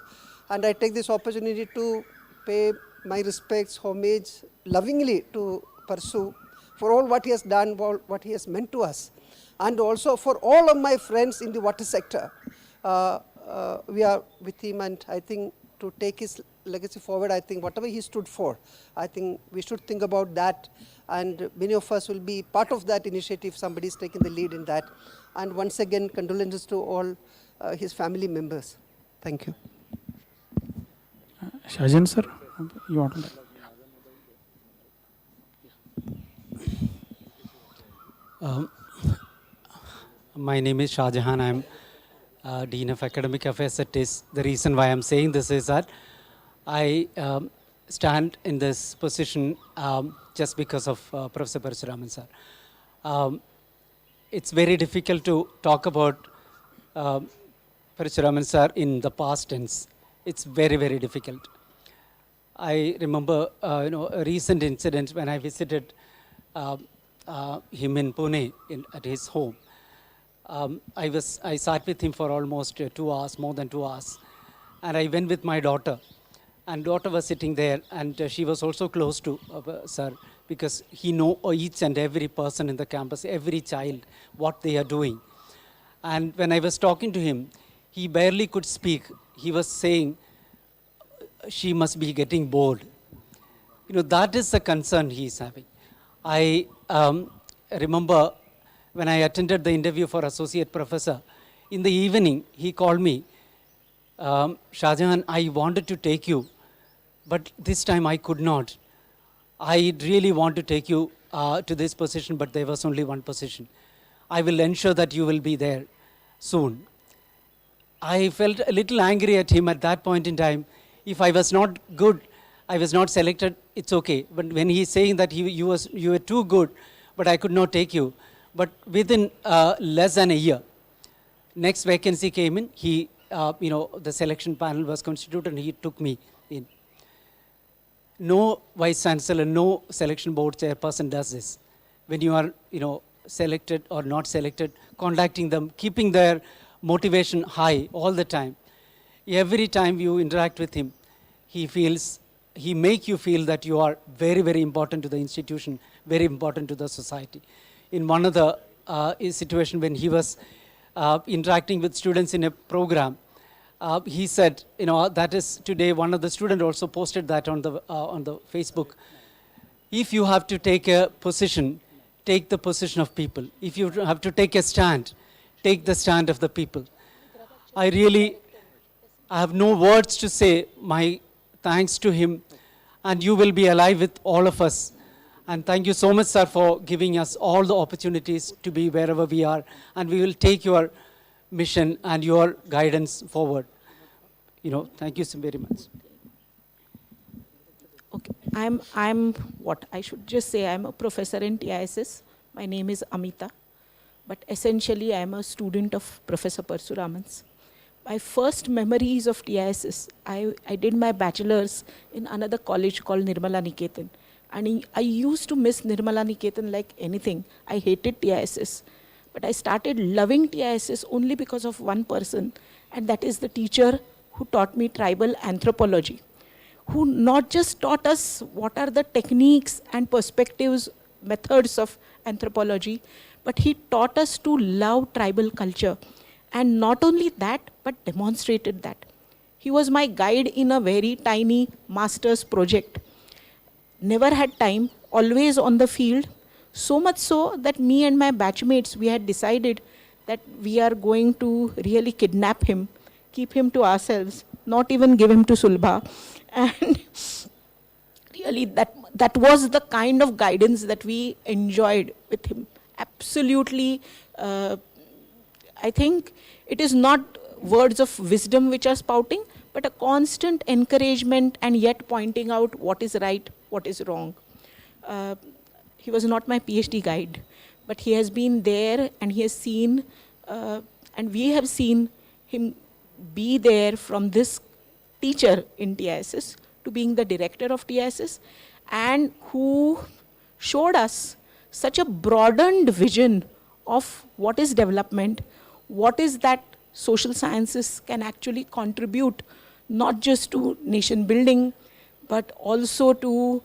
and I take this opportunity to pay my respects, homage, lovingly to Parsu for all what he has done, what he has meant to us, and also for all of my friends in the water sector. We are with him, and I think to take his legacy forward, I think whatever he stood for, I think we should think about that, and many of us will be part of that initiative. Somebody is taking the lead in that. And once again, condolences to all his family members. Thank you. Shajan sir, you want to? My name is Shah Jahan. I'm Dean of Academic Affairs at TIS. The reason why I'm saying this is that I stand in this position just because of Professor Parasuraman sir. It's very difficult to talk about Parasuraman sir in the past tense. It's very, very difficult. I remember a recent incident when I visited him in Pune at his home. I sat with him for almost 2 hours, more than 2 hours. And I went with my daughter. And daughter was sitting there, and she was also close to sir, because he know each and every person in the campus, every child, what they are doing. And when I was talking to him, he barely could speak. He was saying, she must be getting bored. That is the concern he is having. I remember when I attended the interview for associate professor, in the evening, he called me, Shah Jahan, I wanted to take you, but this time I could not. I really want to take you to this position, but there was only one position. I will ensure that you will be there soon. I felt a little angry at him at that point in time. If I was not good, I was not selected, it's okay. But when he's saying that you were too good, but I could not take you. But within less than a year, next vacancy came in. He, the selection panel was constituted and he took me in. No vice chancellor, no selection board chairperson does this. When you are, selected or not selected, contacting them, keeping their motivation high all the time. Every time you interact with him, he make you feel that you are very, very important to the institution, very important to the society. In one of the situation when he was interacting with students in a program, he said, that is today one of the students also posted that on the Facebook. If you have to take a position, take the position of people. If you have to take a stand, take the stand of the people. I have no words to say. My thanks to him, and you will be alive with all of us. And thank you so much, sir, for giving us all the opportunities to be wherever we are. And we will take your mission and your guidance forward. Thank you so very much. Okay, I'm what I should just say, I'm a professor in TISS. My name is Amita, but essentially I'm a student of Professor Parasuraman's. My first memories of TISS, I did my bachelor's in another college called Nirmala Niketan. And I used to miss Nirmala Niketan like anything. I hated TISS. But I started loving TISS only because of one person, and that is the teacher who taught me tribal anthropology, who not just taught us what are the techniques and perspectives, methods of anthropology, but he taught us to love tribal culture. And not only that, but demonstrated that. He was my guide in a very tiny master's project. Never had time, always on the field, so much so that me and my batchmates, we had decided that we are going to really kidnap him, keep him to ourselves, not even give him to Sulbha. And really that was the kind of guidance that we enjoyed with him. Absolutely, I think it is not words of wisdom which are spouting, but a constant encouragement and yet pointing out what is right, what is wrong. He was not my PhD guide, but he has been there and he has seen, and we have seen him be there from this teacher in TISS to being the director of TISS, and who showed us such a broadened vision of what is development, what is that social sciences can actually contribute, not just to nation building, but also to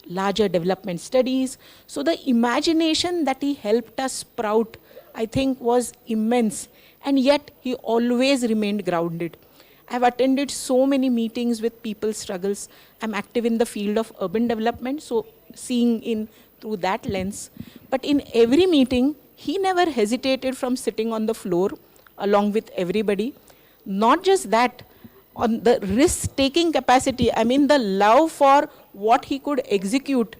larger development studies. So the imagination that he helped us sprout, I think, was immense. And yet he always remained grounded. I've attended so many meetings with people's struggles. I'm active in the field of urban development, so seeing in through that lens. But in every meeting, he never hesitated from sitting on the floor along with everybody. Not just that, on the risk-taking capacity, I mean the love for what he could execute.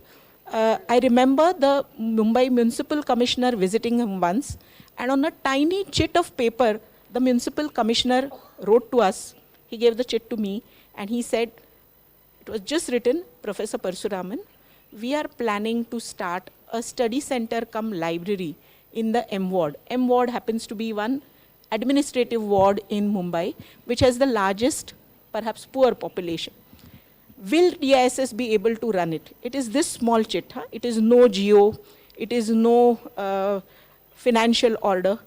I remember the Mumbai Municipal Commissioner visiting him once, and on a tiny chit of paper, the Municipal Commissioner wrote to us. He gave the chit to me, and he said, it was just written, Professor Parasuraman, we are planning to start a study center cum library in the M ward. M ward happens to be one administrative ward in Mumbai, which has the largest, perhaps poor population. Will TISS be able to run it? It is this small chit. Huh? It is no geo. It is no financial order.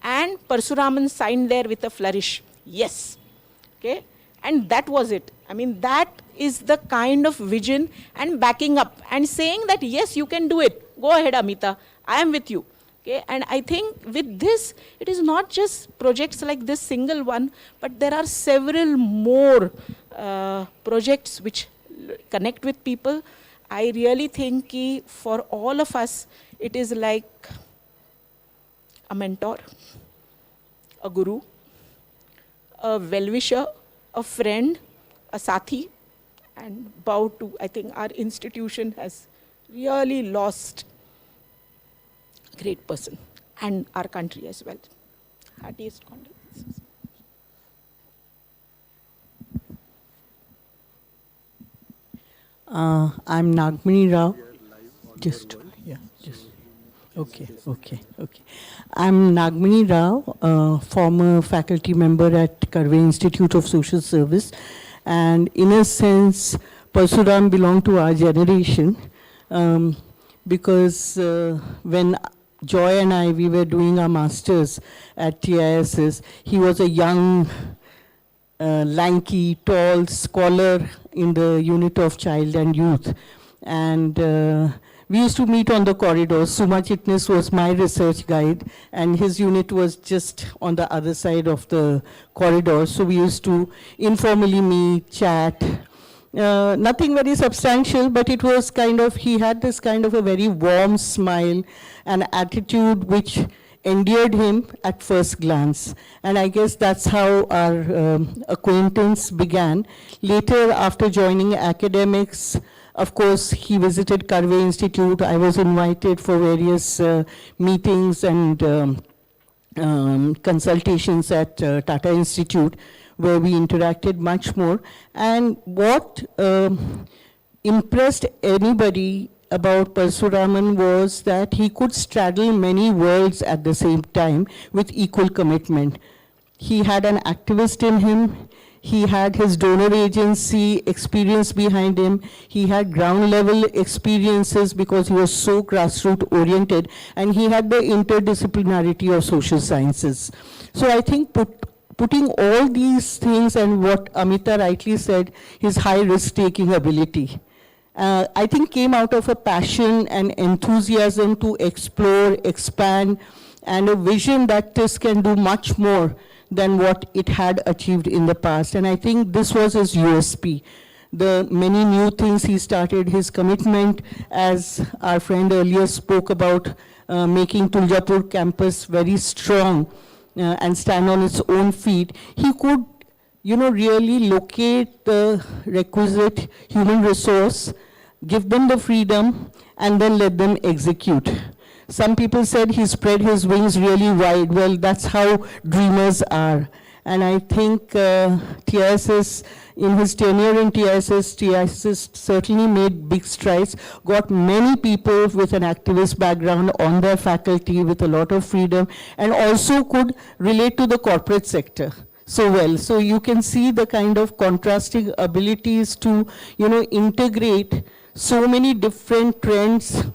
And Parasuraman signed there with a flourish. Yes. Okay. And that was it. I mean, that is the kind of vision and backing up and saying that, yes, you can do it. Go ahead, Amita. I am with you. Okay. And I think with this, it is not just projects like this single one, but there are several more projects which connect with people. I really think for all of us, it is like a mentor, a guru, a well-wisher, a friend, a sathi, and bow to, I think our institution has really lost a great person, and our country as well. Heartiest condolences. I'm Nagmani Rao. Just, yeah, just. Okay. I'm Nagmani Rao, former faculty member at Karve Institute of Social Service. And in a sense, Parasuram belonged to our generation because when Joy and I, we were doing our masters at TISS, he was a young, lanky, tall scholar in the unit of child and youth. And we used to meet on the corridors. Suma Chitnis was my research guide, and his unit was just on the other side of the corridor. So we used to informally meet, chat. Nothing very substantial, but it was kind of, he had this kind of a very warm smile and attitude which endeared him at first glance. And I guess that's how our acquaintance began. Later, after joining academics, of course, he visited Karve Institute. I was invited for various meetings and consultations at Tata Institute, where we interacted much more. And what impressed anybody about Parasuraman was that he could straddle many worlds at the same time with equal commitment. He had an activist in him. He had his donor agency experience behind him. He had ground level experiences because he was so grassroots oriented, and he had the interdisciplinarity of social sciences. So I think putting all these things and what Amita rightly said, his high risk-taking ability, I think came out of a passion and enthusiasm to explore, expand, and a vision that this can do much more than what it had achieved in the past. And I think this was his USP. The many new things he started, his commitment, as our friend earlier spoke about, making Tuljapur campus very strong and stand on its own feet. He could, really locate the requisite human resource, give them the freedom, and then let them execute. Some people said he spread his wings really wide. Well, that's how dreamers are. And I think TISS, in his tenure in TISS certainly made big strides, got many people with an activist background on their faculty with a lot of freedom, and also could relate to the corporate sector so well. So you can see the kind of contrasting abilities to, integrate so many different trends.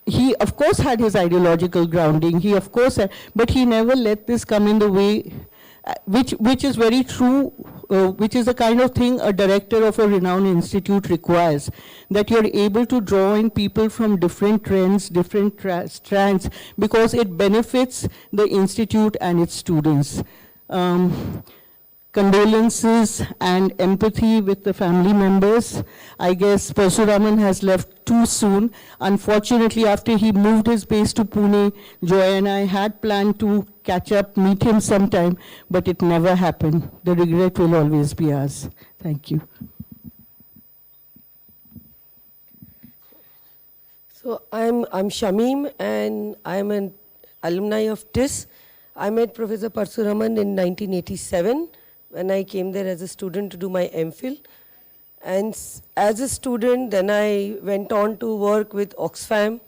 He, of course, had his ideological grounding. He, of course, but he never let this come in the way, which is very true, which is the kind of thing a director of a renowned institute requires, that you're able to draw in people from different trends, different strands, because it benefits the institute and its students. Condolences and empathy with the family members. I guess Parasuraman has left too soon. Unfortunately, after he moved his base to Pune, Joy and I had planned to catch up, meet him sometime, but it never happened. The regret will always be ours. Thank you. So I'm Shamim, and I'm an alumni of TISS. I met Professor Parasuraman in 1987. When I came there as a student to do my MPhil. And as a student, then I went on to work with Oxfam.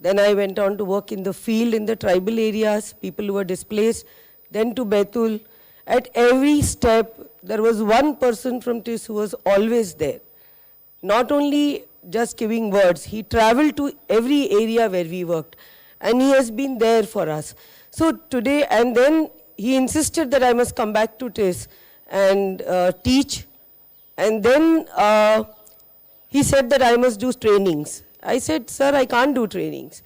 Then I went on to work in the field in the tribal areas, people who were displaced, then to Betul. At every step, there was one person from TISS who was always there. Not only just giving words, he traveled to every area where we worked. And he has been there for us. So today, and then he insisted that I must come back to TISS and teach. And then he said that I must do trainings. I said, sir, I can't do trainings.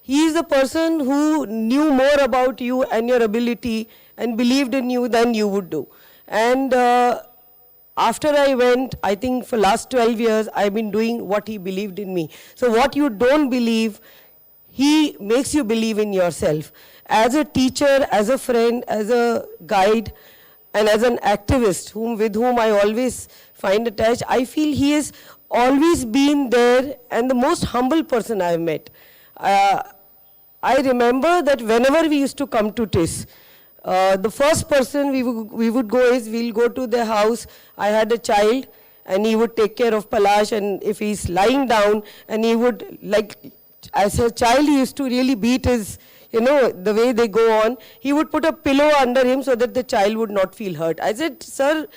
He is the person who knew more about you and your ability and believed in you than you would do. And after I went, I think for last 12 years, I've been doing what he believed in me. So what you don't believe, he makes you believe in yourself. As a teacher, as a friend, as a guide, and as an activist with whom I always find attached, I feel he has always been there and the most humble person I've met. I remember that whenever we used to come to TISS, the first person we would go is, we'll go to their house. I had a child, and he would take care of Palash, and if he's lying down, and he would, like, as a child, he used to really beat his, you know, the way they go on, he would put a pillow under him so that the child would not feel hurt. I said, sir,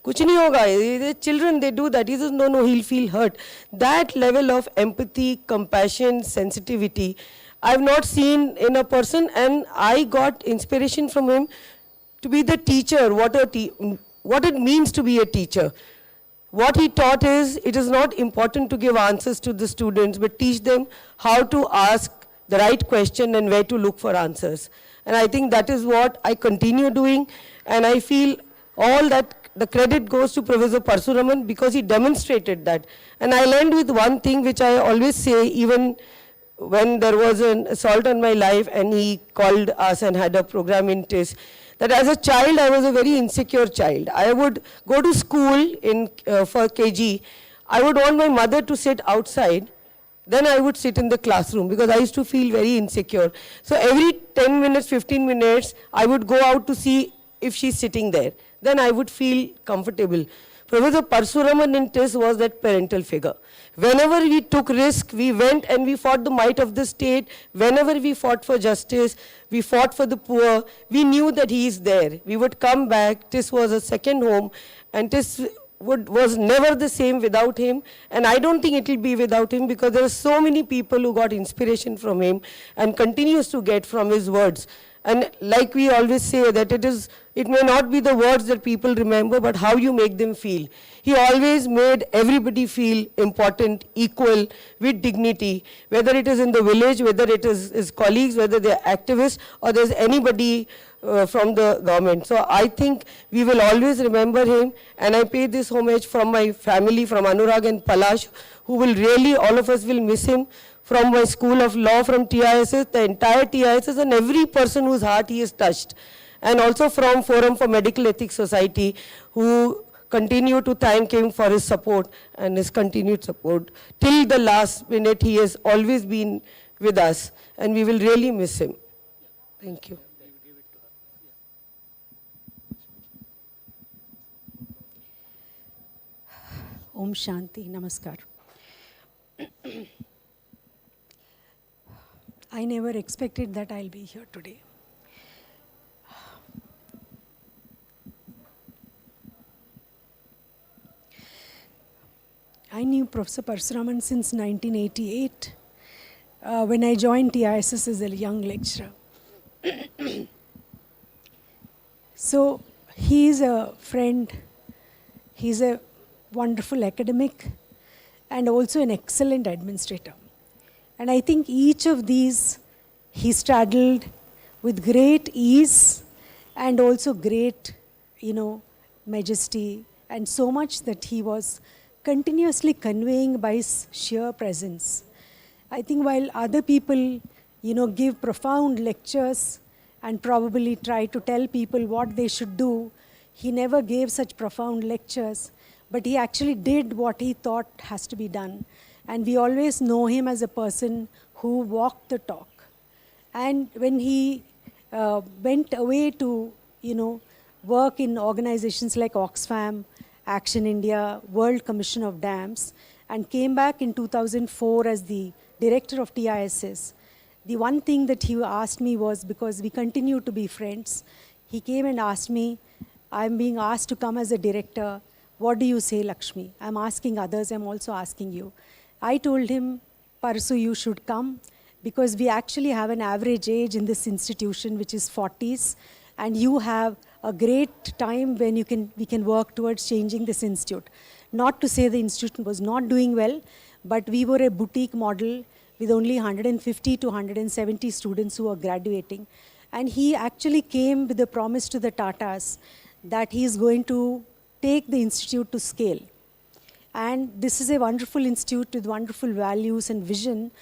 kuch nahi hoga. The children, they do that. He says, no, no, he'll feel hurt. That level of empathy, compassion, sensitivity, I've not seen in a person, and I got inspiration from him to be the teacher, what it means to be a teacher. What he taught is, it is not important to give answers to the students, but teach them how to ask the right question and where to look for answers. And I think that is what I continue doing, and I feel all that the credit goes to Professor Parasuraman because he demonstrated that. And I'll end with one thing which I always say, even when there was an assault on my life and he called us and had a program in TIS, that as a child I was a very insecure child. I would go to school for KG. I would want my mother to sit outside, then I would sit in the classroom because I used to feel very insecure. So every 10 minutes, 15 minutes, I would go out to see if she's sitting there. Then I would feel comfortable. Professor Parasuraman in TIS was that parental figure. Whenever we took risk, we went and we fought the might of the state. Whenever we fought for justice, we fought for the poor, we knew that he is there. We would come back. TIS was a second home, and TIS was never the same without him, and I don't think it will be without him, because there are so many people who got inspiration from him and continues to get from his words. And like we always say, that it may not be the words that people remember, but how you make them feel. He always made everybody feel important, equal, with dignity, whether it is in the village, whether it is his colleagues, whether they're activists, or there's anybody from the government. So I think we will always remember him, and I pay this homage from my family, from Anurag and Palash, who will really, all of us will miss him, from my School of Law, from TISS, the entire TISS, and every person whose heart he has touched. And also from Forum for Medical Ethics Society, who continue to thank him for his support and his continued support. Till the last minute, he has always been with us, and we will really miss him. Thank you. Om Shanti, Namaskar. I never expected that I'll be here today. I knew Professor Parasuraman since 1988, when I joined TISS as a young lecturer. So he is a friend, he's a wonderful academic, and also an excellent administrator. And I think each of these he straddled with great ease and also great, majesty, and so much that he was continuously conveying by his sheer presence. I think while other people, give profound lectures and probably try to tell people what they should do, he never gave such profound lectures, but he actually did what he thought has to be done. And we always know him as a person who walked the talk. And when he went away to, work in organizations like Oxfam, Action India, World Commission of Dams, and came back in 2004 as the director of TISS, the one thing that he asked me was, because we continue to be friends, he came and asked me, I'm being asked to come as a director. What do you say, Lakshmi? I'm asking others, I'm also asking you. I told him, Parasu, you should come, because we actually have an average age in this institution, which is 40s, and you have a great time when we can work towards changing this institute. Not to say the institute was not doing well, but we were a boutique model with only 150 to 170 students who were graduating. And he actually came with a promise to the Tatas that he is going to take the institute to scale. And this is a wonderful institute with wonderful values and vision.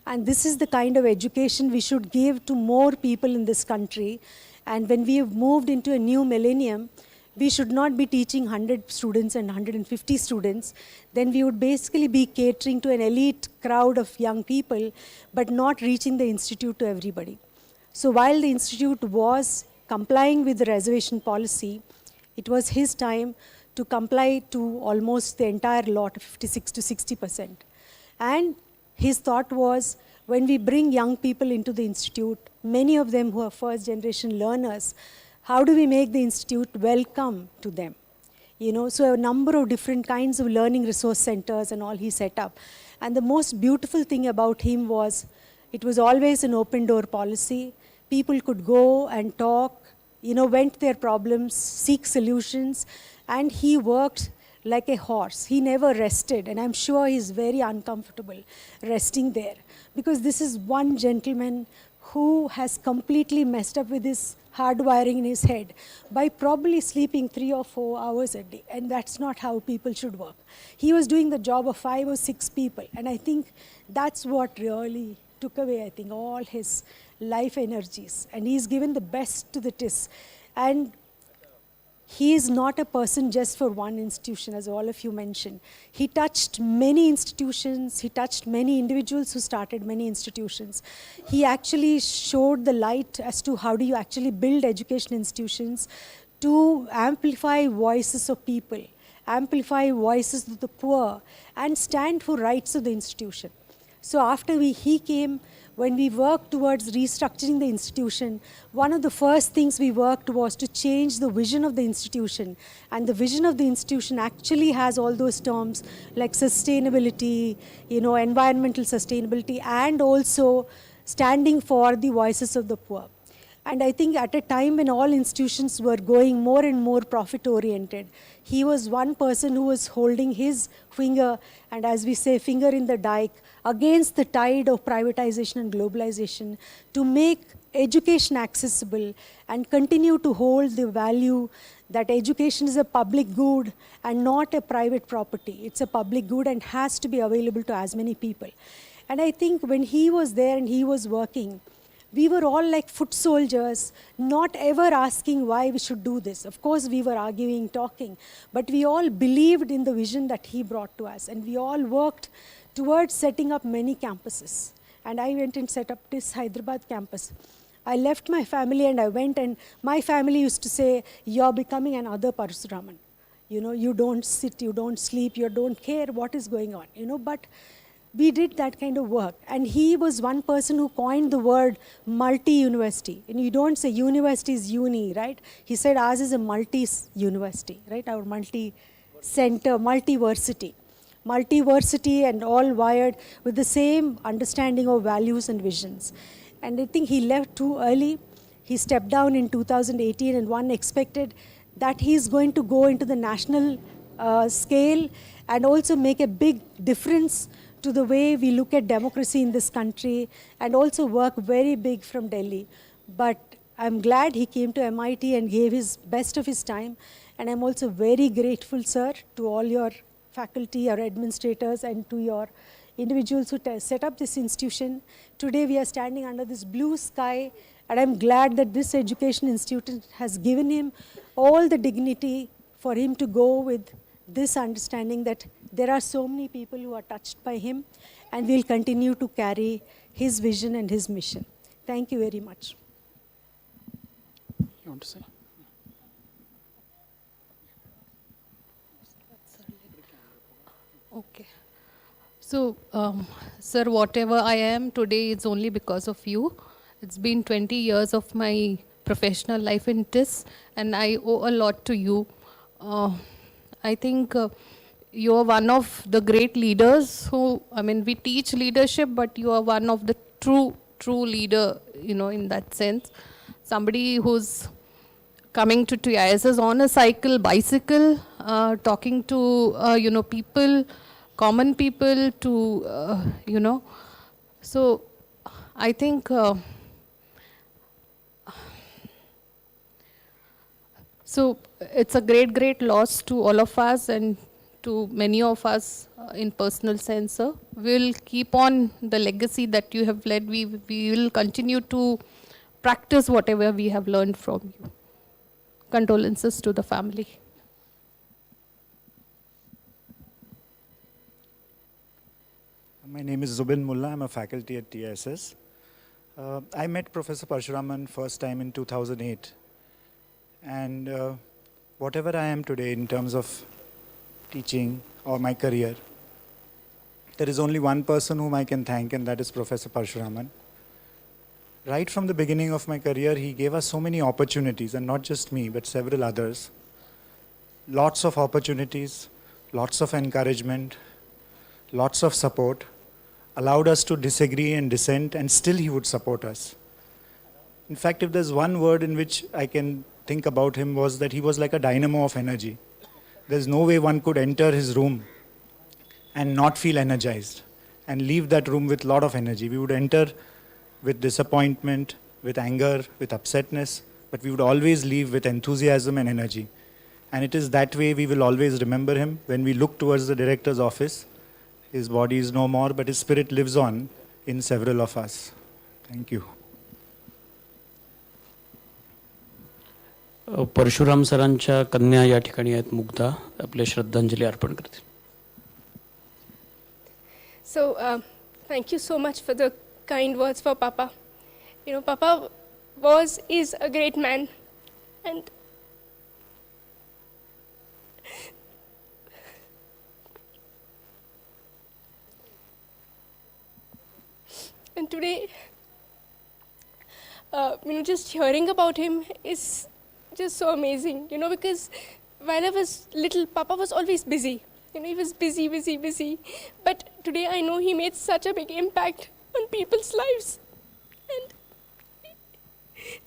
And this is the kind of education we should give to more people in this country. And when we have moved into a new millennium, we should not be teaching 100 students and 150 students. Then we would basically be catering to an elite crowd of young people, but not reaching the institute to everybody. So while the institute was complying with the reservation policy, it was his time to comply to almost the entire lot, 56 to 60%. And his thought was, when we bring young people into the institute, many of them who are first generation learners, how do we make the institute welcome to them? You know, so a number of different kinds of learning resource centers and all he set up. And the most beautiful thing about him was, it was always an open door policy. People could go and talk, you know, vent their problems, seek solutions, and he worked like a horse. He never rested, and I'm sure he's very uncomfortable resting there, because this is one gentleman who has completely messed up with his hardwiring in his head by probably sleeping 3 or 4 hours a day, and that's not how people should work. He was doing the job of 5 or 6 people, and I think that's what really took away, I think, all his life energies, and he's given the best to the TIS. And he is not a person just for one institution, as all of you mentioned. He touched many institutions. He touched many individuals who started many institutions. He actually showed the light as to how do you actually build education institutions to amplify voices of people, amplify voices of the poor, and stand for rights of the institution. So after he came, when we worked towards restructuring the institution, one of the first things we worked was to change the vision of the institution. And the vision of the institution actually has all those terms like sustainability, you know, environmental sustainability, and also standing for the voices of the poor. And I think at a time when all institutions were going more and more profit-oriented, he was one person who was holding his finger, and as we say, finger in the dike, against the tide of privatization and globalization, to make education accessible and continue to hold the value that education is a public good and not a private property. It's a public good and has to be available to as many people. And I think when he was there and he was working, we were all like foot soldiers, not ever asking why we should do this. Of course, we were arguing, talking, but we all believed in the vision that he brought to us, and we all worked towards setting up many campuses. And I went and set up this Hyderabad campus. I left my family and I went, and my family used to say, you're becoming another Parasuraman. You know, you don't sit, you don't sleep, you don't care what is going on, you know, but we did that kind of work. And he was one person who coined the word multi-university. And you don't say university is uni, right? He said ours is a multi-university, right? Our multi-center, multiversity. Multiversity and all wired with the same understanding of values and visions. And I think he left too early. He stepped down in 2018, and one expected that he's going to go into the national scale and also make a big difference to the way we look at democracy in this country, and also work very big from Delhi. But I'm glad he came to MIT and gave his best of his time. And I'm also very grateful, sir, to all your faculty, your administrators, and to your individuals who set up this institution. Today we are standing under this blue sky, and I'm glad that this education institute has given him all the dignity for him to go with this understanding that there are so many people who are touched by him, and we'll continue to carry his vision and his mission. Thank you very much. You want to say? Okay. So, sir, whatever I am today is only because of you. It's been 20 years of my professional life in TIS, and I owe a lot to you. I think you are one of the great leaders who, I mean, we teach leadership, but you are one of the true leader, you know, in that sense. Somebody who's coming to TISS on a bicycle, talking to, you know, people, common people to, you know. So I think so it's a great loss to all of us and to many of us in personal sense, sir. We'll keep on the legacy that you have led. We will continue to practice whatever we have learned from you. Condolences to the family. My name is Zubin Mullah. I'm a faculty at TISS. I met Professor Parasuraman first time in 2008. And whatever I am today in terms of teaching or my career, there is only one person whom I can thank, and that is Professor Parasuraman. Right from the beginning of my career, he gave us so many opportunities, and not just me, but several others. Lots of opportunities, lots of encouragement, lots of support, allowed us to disagree and dissent, and still he would support us. In fact, if there's one word in which I can think about him, was that he was like a dynamo of energy. There's no way one could enter his room and not feel energized and leave that room with a lot of energy. We would enter with disappointment, with anger, with upsetness, but we would always leave with enthusiasm and energy. And it is that way we will always remember him. When we look towards the director's office, his body is no more, but his spirit lives on in several of us. Thank you. Parshuram सरांच्या कन्या या ठिकाणी आहेत, मुग्धा आपले श्रद्धांजली अर्पण करतील. So, thank you so much for the kind words for Papa. You know, Papa is a great man, and today, just hearing about him is just so amazing, because while I was little, Papa was always busy. He was busy. But today I know he made such a big impact on people's lives.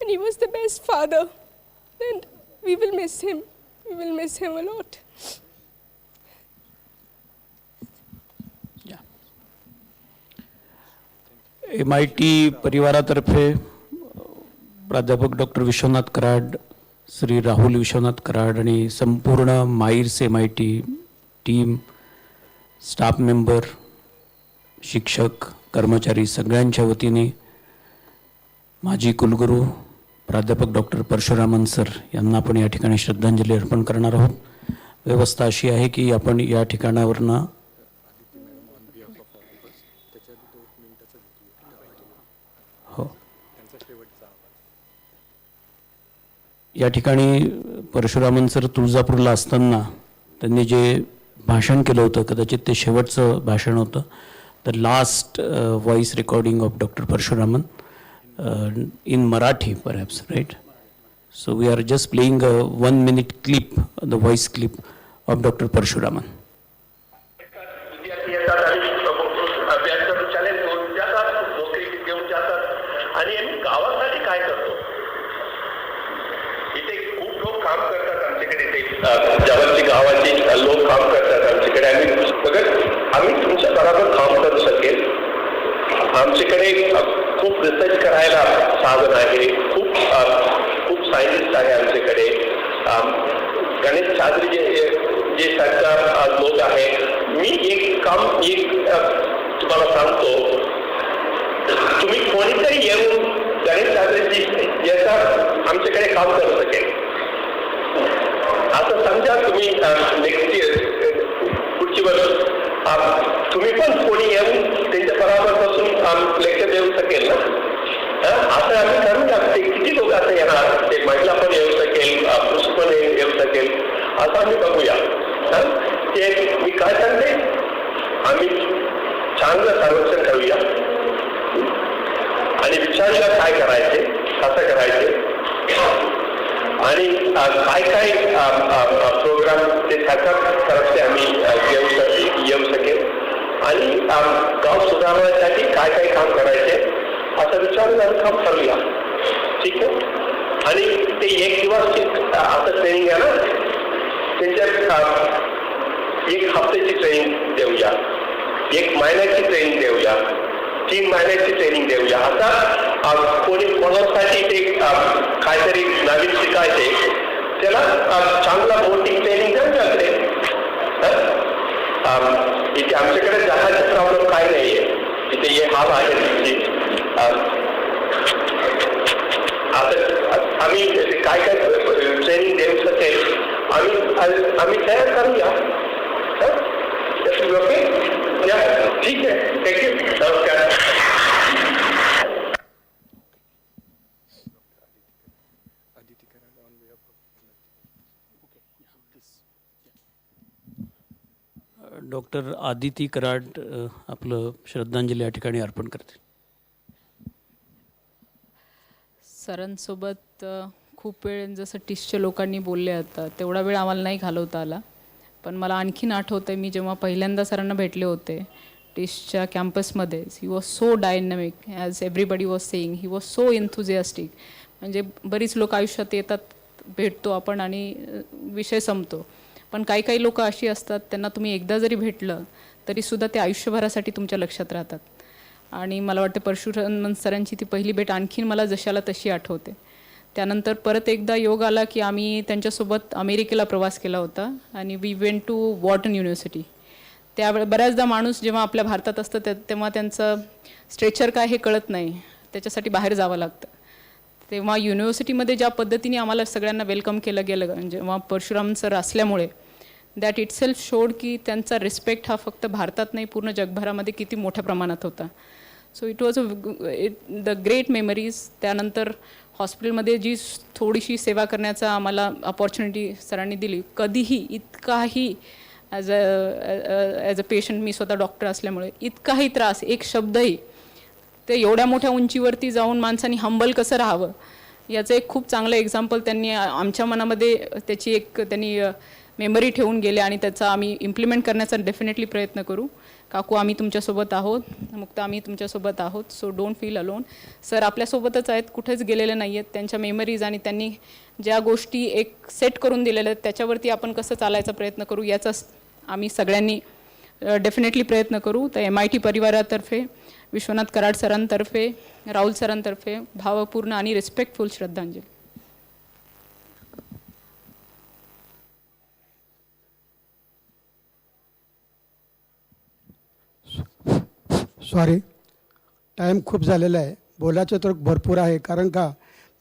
And he was the best father. And we will miss him. We will miss him a lot. MIT परिवारातर्फे प्राध्यापक doctor Vishwanath Karad, Shri Rahul Vishwanath Karad आणि संपूर्ण MAERS MIT team, staff member, शिक्षक, कर्मचारी सगळ्यांच्या वतीने माजी कुलगुरू प्राध्यापक डॉक्टर परशुरामन सर यांना आपण या ठिकाणी श्रद्धांजली अर्पण करणार आहोत. व्यवस्था अशी आहे की आपण या ठिकाणावरनं या ठिकाणी परशुरामन सर तुळजापूरला असताना त्यांनी जे भाषण केलं होतं, कदाचित ते शेवटचं भाषण होतं, the last voice recording of doctor Parasuraman in Marathi perhaps, right? So we are just playing a 1 minute clip, the voice clip of Dr. Parasuraman. आणि गावासाठी काय करतो, इथे खूप लोक काम करतात आमच्याकडे, ते जवळची गावाची लोक काम करतात आमच्याकडे. आम्ही तुमच्या बरोबर काम करू शकेल. आमच्याकडे खूप रिसर्च करायला साधन आहे, खूप सायंटिस्ट आहे आमच्याकडे. गणेश शास्त्री जे सरकार लोक आहे. मी एक तुम्हाला सांगतो, तुम्ही कोणीतरी येऊन गणेश शास्त्रीजी याचा आमच्याकडे काम करू शकेल. असं समजा तुम्ही नेक्स्ट इयर पुढची वर्ष तुम्ही पण कोणी येऊन त्यांच्या बरोबर बसून लेक्चर देऊ शकेल ना. असं आम्ही ठरवूया ते किती लोक असं येणार, ते महिला पण येऊ शकेल, पुरुष पण येऊ शकेल, असं आम्ही बघूया. ते मी काय सांगते, आम्ही चांगलं सर्वेक्षण करूया आणि विचारूया काय करायचे, कसं करायचे आणि काय प्रोग्राम ते सरकार तर्फे आम्ही येऊ शकेल आणि गाव सुधारण्यासाठी काय काम करायचे असं विचारून आम्ही काम करूया. ठीक आहे. आणि ते एक दिवस असं ट्रेनिंग आहे ना, त्यांच्यात एक हफ्त्याची ट्रेनिंग देऊया, एक महिन्याची ट्रेनिंग देऊया, 3 महिन्याची ट्रेनिंग देऊया. आता कोणासाठी ते काहीतरी नवीन शिकायचे, त्याला चांगला मोठी ट्रेनिंग देऊया ते. इथे आमच्याकडे जाण्याचा प्रॉब्लेम काय नाहीये, इथे हे हाल आहे. आता आम्ही काय ट्रेनिंग देऊ शकेल आम्ही तयार करूया. ओके, ठीक आहे. थँक्यू. नमस्कार. डॉक्टर आदिती कराड आपलं श्रद्धांजली या ठिकाणी अर्पण करतील. सरांसोबत खूप वेळ जसं टिसच्या लोकांनी बोलले आता तेवढा वेळ आम्हाला नाही घालवता आला, पण मला आणखीन आठवतं आहे मी जेव्हा पहिल्यांदा सरांना भेटले होते टिसच्या कॅम्पसमध्ये. He was so dynamic, as everybody was saying, he was so enthusiastic. म्हणजे बरीच लोक आयुष्यात येतात, भेटतो आपण आणि विषय संपतो, पण काही काही लोक अशी असतात त्यांना तुम्ही एकदा जरी भेटलं तरीसुद्धा ते आयुष्यभरासाठी तुमच्या लक्षात राहतात. आणि मला वाटतं परशुरामन सरांची ती पहिली भेट आणखीन मला जशाला तशी आठवते. त्यानंतर परत एकदा योग आला की आम्ही त्यांच्यासोबत अमेरिकेला प्रवास केला होता आणि we went to Wharton university. त्यावेळे बऱ्याचदा माणूस जेव्हा आपल्या भारतात असतं तेव्हा त्यांचं स्ट्रेचर काय हे कळत नाही, त्याच्यासाठी बाहेर जावं लागतं. तेव्हा युनिव्हर्सिटीमध्ये ज्या पद्धतीने आम्हाला सगळ्यांना वेलकम केलं गेलं जेव्हा परशुरामन सर असल्यामुळे, दॅट इट सेल्फ शोड की त्यांचा रिस्पेक्ट हा फक्त भारतात नाही पूर्ण जगभरामध्ये किती मोठ्या प्रमाणात होता. So it was the great memories. त्यानंतर हॉस्पिटलमध्ये जी थोडीशी सेवा करण्याचा आम्हाला अपॉर्च्युनिटी सरांनी दिली, कधीही इतकाही ॲज अ पेशंट, मी स्वतः डॉक्टर असल्यामुळे इतकाही त्रास, एक शब्दही, ते एवढ्या मोठ्या उंचीवरती जाऊन माणसांनी हंबल कसं राहावं याचं एक खूप चांगलं एक्झाम्पल त्यांनी आमच्या मनामध्ये त्याची एक त्यांनी मेमरी ठेवून गेले आणि त्याचा आम्ही इम्प्लिमेंट करण्याचा डेफिनेटली प्रयत्न करू. काकू आम्ही तुमच्यासोबत आहोत, मुक्ता आम्ही तुमच्यासोबत आहोत, so don't feel alone. Sir आपल्यासोबतच आहेत, कुठेच गेलेले नाही आहेत. त्यांच्या मेमरीज आणि त्यांनी ज्या गोष्टी एक सेट करून दिलेल्या आहेत त्याच्यावरती आपण कसं चालायचा प्रयत्न करू याचा आम्ही सगळ्यांनी डेफिनेटली प्रयत्न करू. तर MIT परिवारातर्फे, विश्वनाथ कराड सरांतर्फे, राहुल सरांतर्फे भावपूर्ण आणि रिस्पेक्टफुल श्रद्धांजली. सॉरी, टाईम खूप झालेला आहे, बोलायचं तर भरपूर आहे. कारण का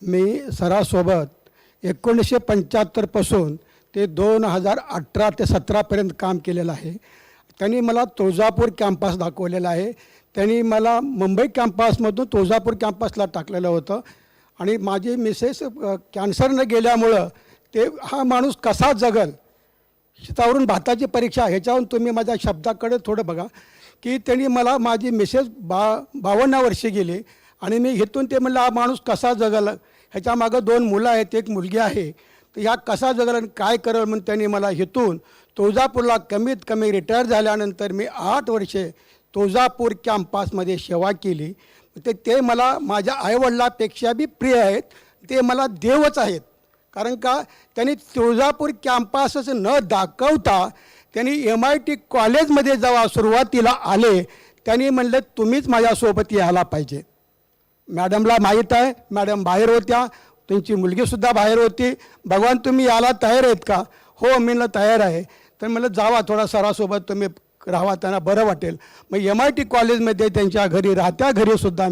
मी सरासोबत 1975पासून ते 2018 ते 17पर्यंत काम केलेलं आहे. त्यांनी मला तुळजापूर कॅम्पस दाखवलेला आहे. त्यांनी मला मुंबई कॅम्पसमधून तुळजापूर कॅम्पसला टाकलेलं होतं. आणि माझी मिसेस कॅन्सरनं गेल्यामुळं ते हा माणूस कसा जगल, शेतावरून भाताची परीक्षा, ह्याच्यावरून तुम्ही माझ्या शब्दाकडे थोडं बघा की त्यांनी मला, माझी मिसेस 52 वर्षे गेली आणि मी इथून ते म्हणलं हा माणूस कसा जगल, ह्याच्या मागं 2 मुलं आहेत, एक मुलगी आहे, तर ह्या कसा जगल आणि काय करेल म्हणून त्यांनी मला इथून तुळजापूरला कमीत कमी रिटायर झाल्यानंतर मी 8 वर्षे तुळजापूर कॅम्पसमध्ये सेवा केली. ते मला माझ्या आईवडिलापेक्षा बी प्रिय आहेत, ते मला देवच आहेत. कारण का त्यांनी तुळजापूर कॅम्पसच न दाखवता त्यांनी MIT कॉलेजमध्ये जेव्हा सुरुवातीला आले त्यांनी म्हणलं तुम्हीच माझ्यासोबत यायला पाहिजे. मॅडमला माहीत आहे, मॅडम बाहेर होत्या, त्यांची मुलगीसुद्धा बाहेर होती. भगवान तुम्ही यायला तयार आहेत का? हो मी तयार आहे. तर म्हणलं जावा थोडा सरासोबत तुम्ही राहावा, त्यांना बरं वाटेल. मग MIT कॉलेजमध्ये त्यांच्या घरी, राहत्या घरीसुद्धा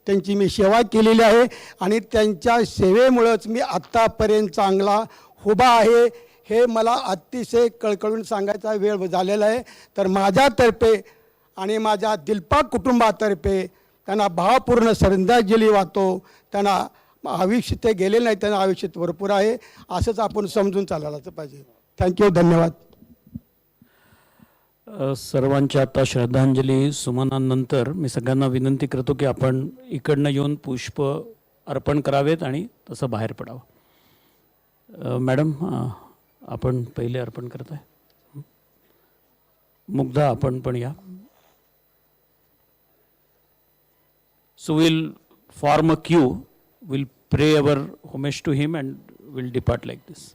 त्यांची मी सेवा केलेली आहे आणि त्यांच्या सेवेमुळंच मी आत्तापर्यंत चांगला उभा आहे. हे मला अतिशय कळकळून सांगायचा वेळ झालेला आहे. तर माझ्यातर्फे आणि माझ्या दिलपाक कुटुंबातर्फे त्यांना भावपूर्ण श्रद्धांजली वाहतो. त्यांना आयुष्य ते गेले नाही, त्यांना आयुष्य भरपूर आहे, असंच आपण समजून चालायला पाहिजे. थँक्यू, धन्यवाद. सर्वांच्या आता श्रद्धांजली सुमनानंतर मी सगळ्यांना विनंती करतो की आपण इकडनं येऊन पुष्प अर्पण करावेत आणि तसं बाहेर पडावं. मॅडम आपण पहिले अर्पण करताय. मुग्धा आपण पण या. So will form a queue, will pray our homage to him and will depart like this.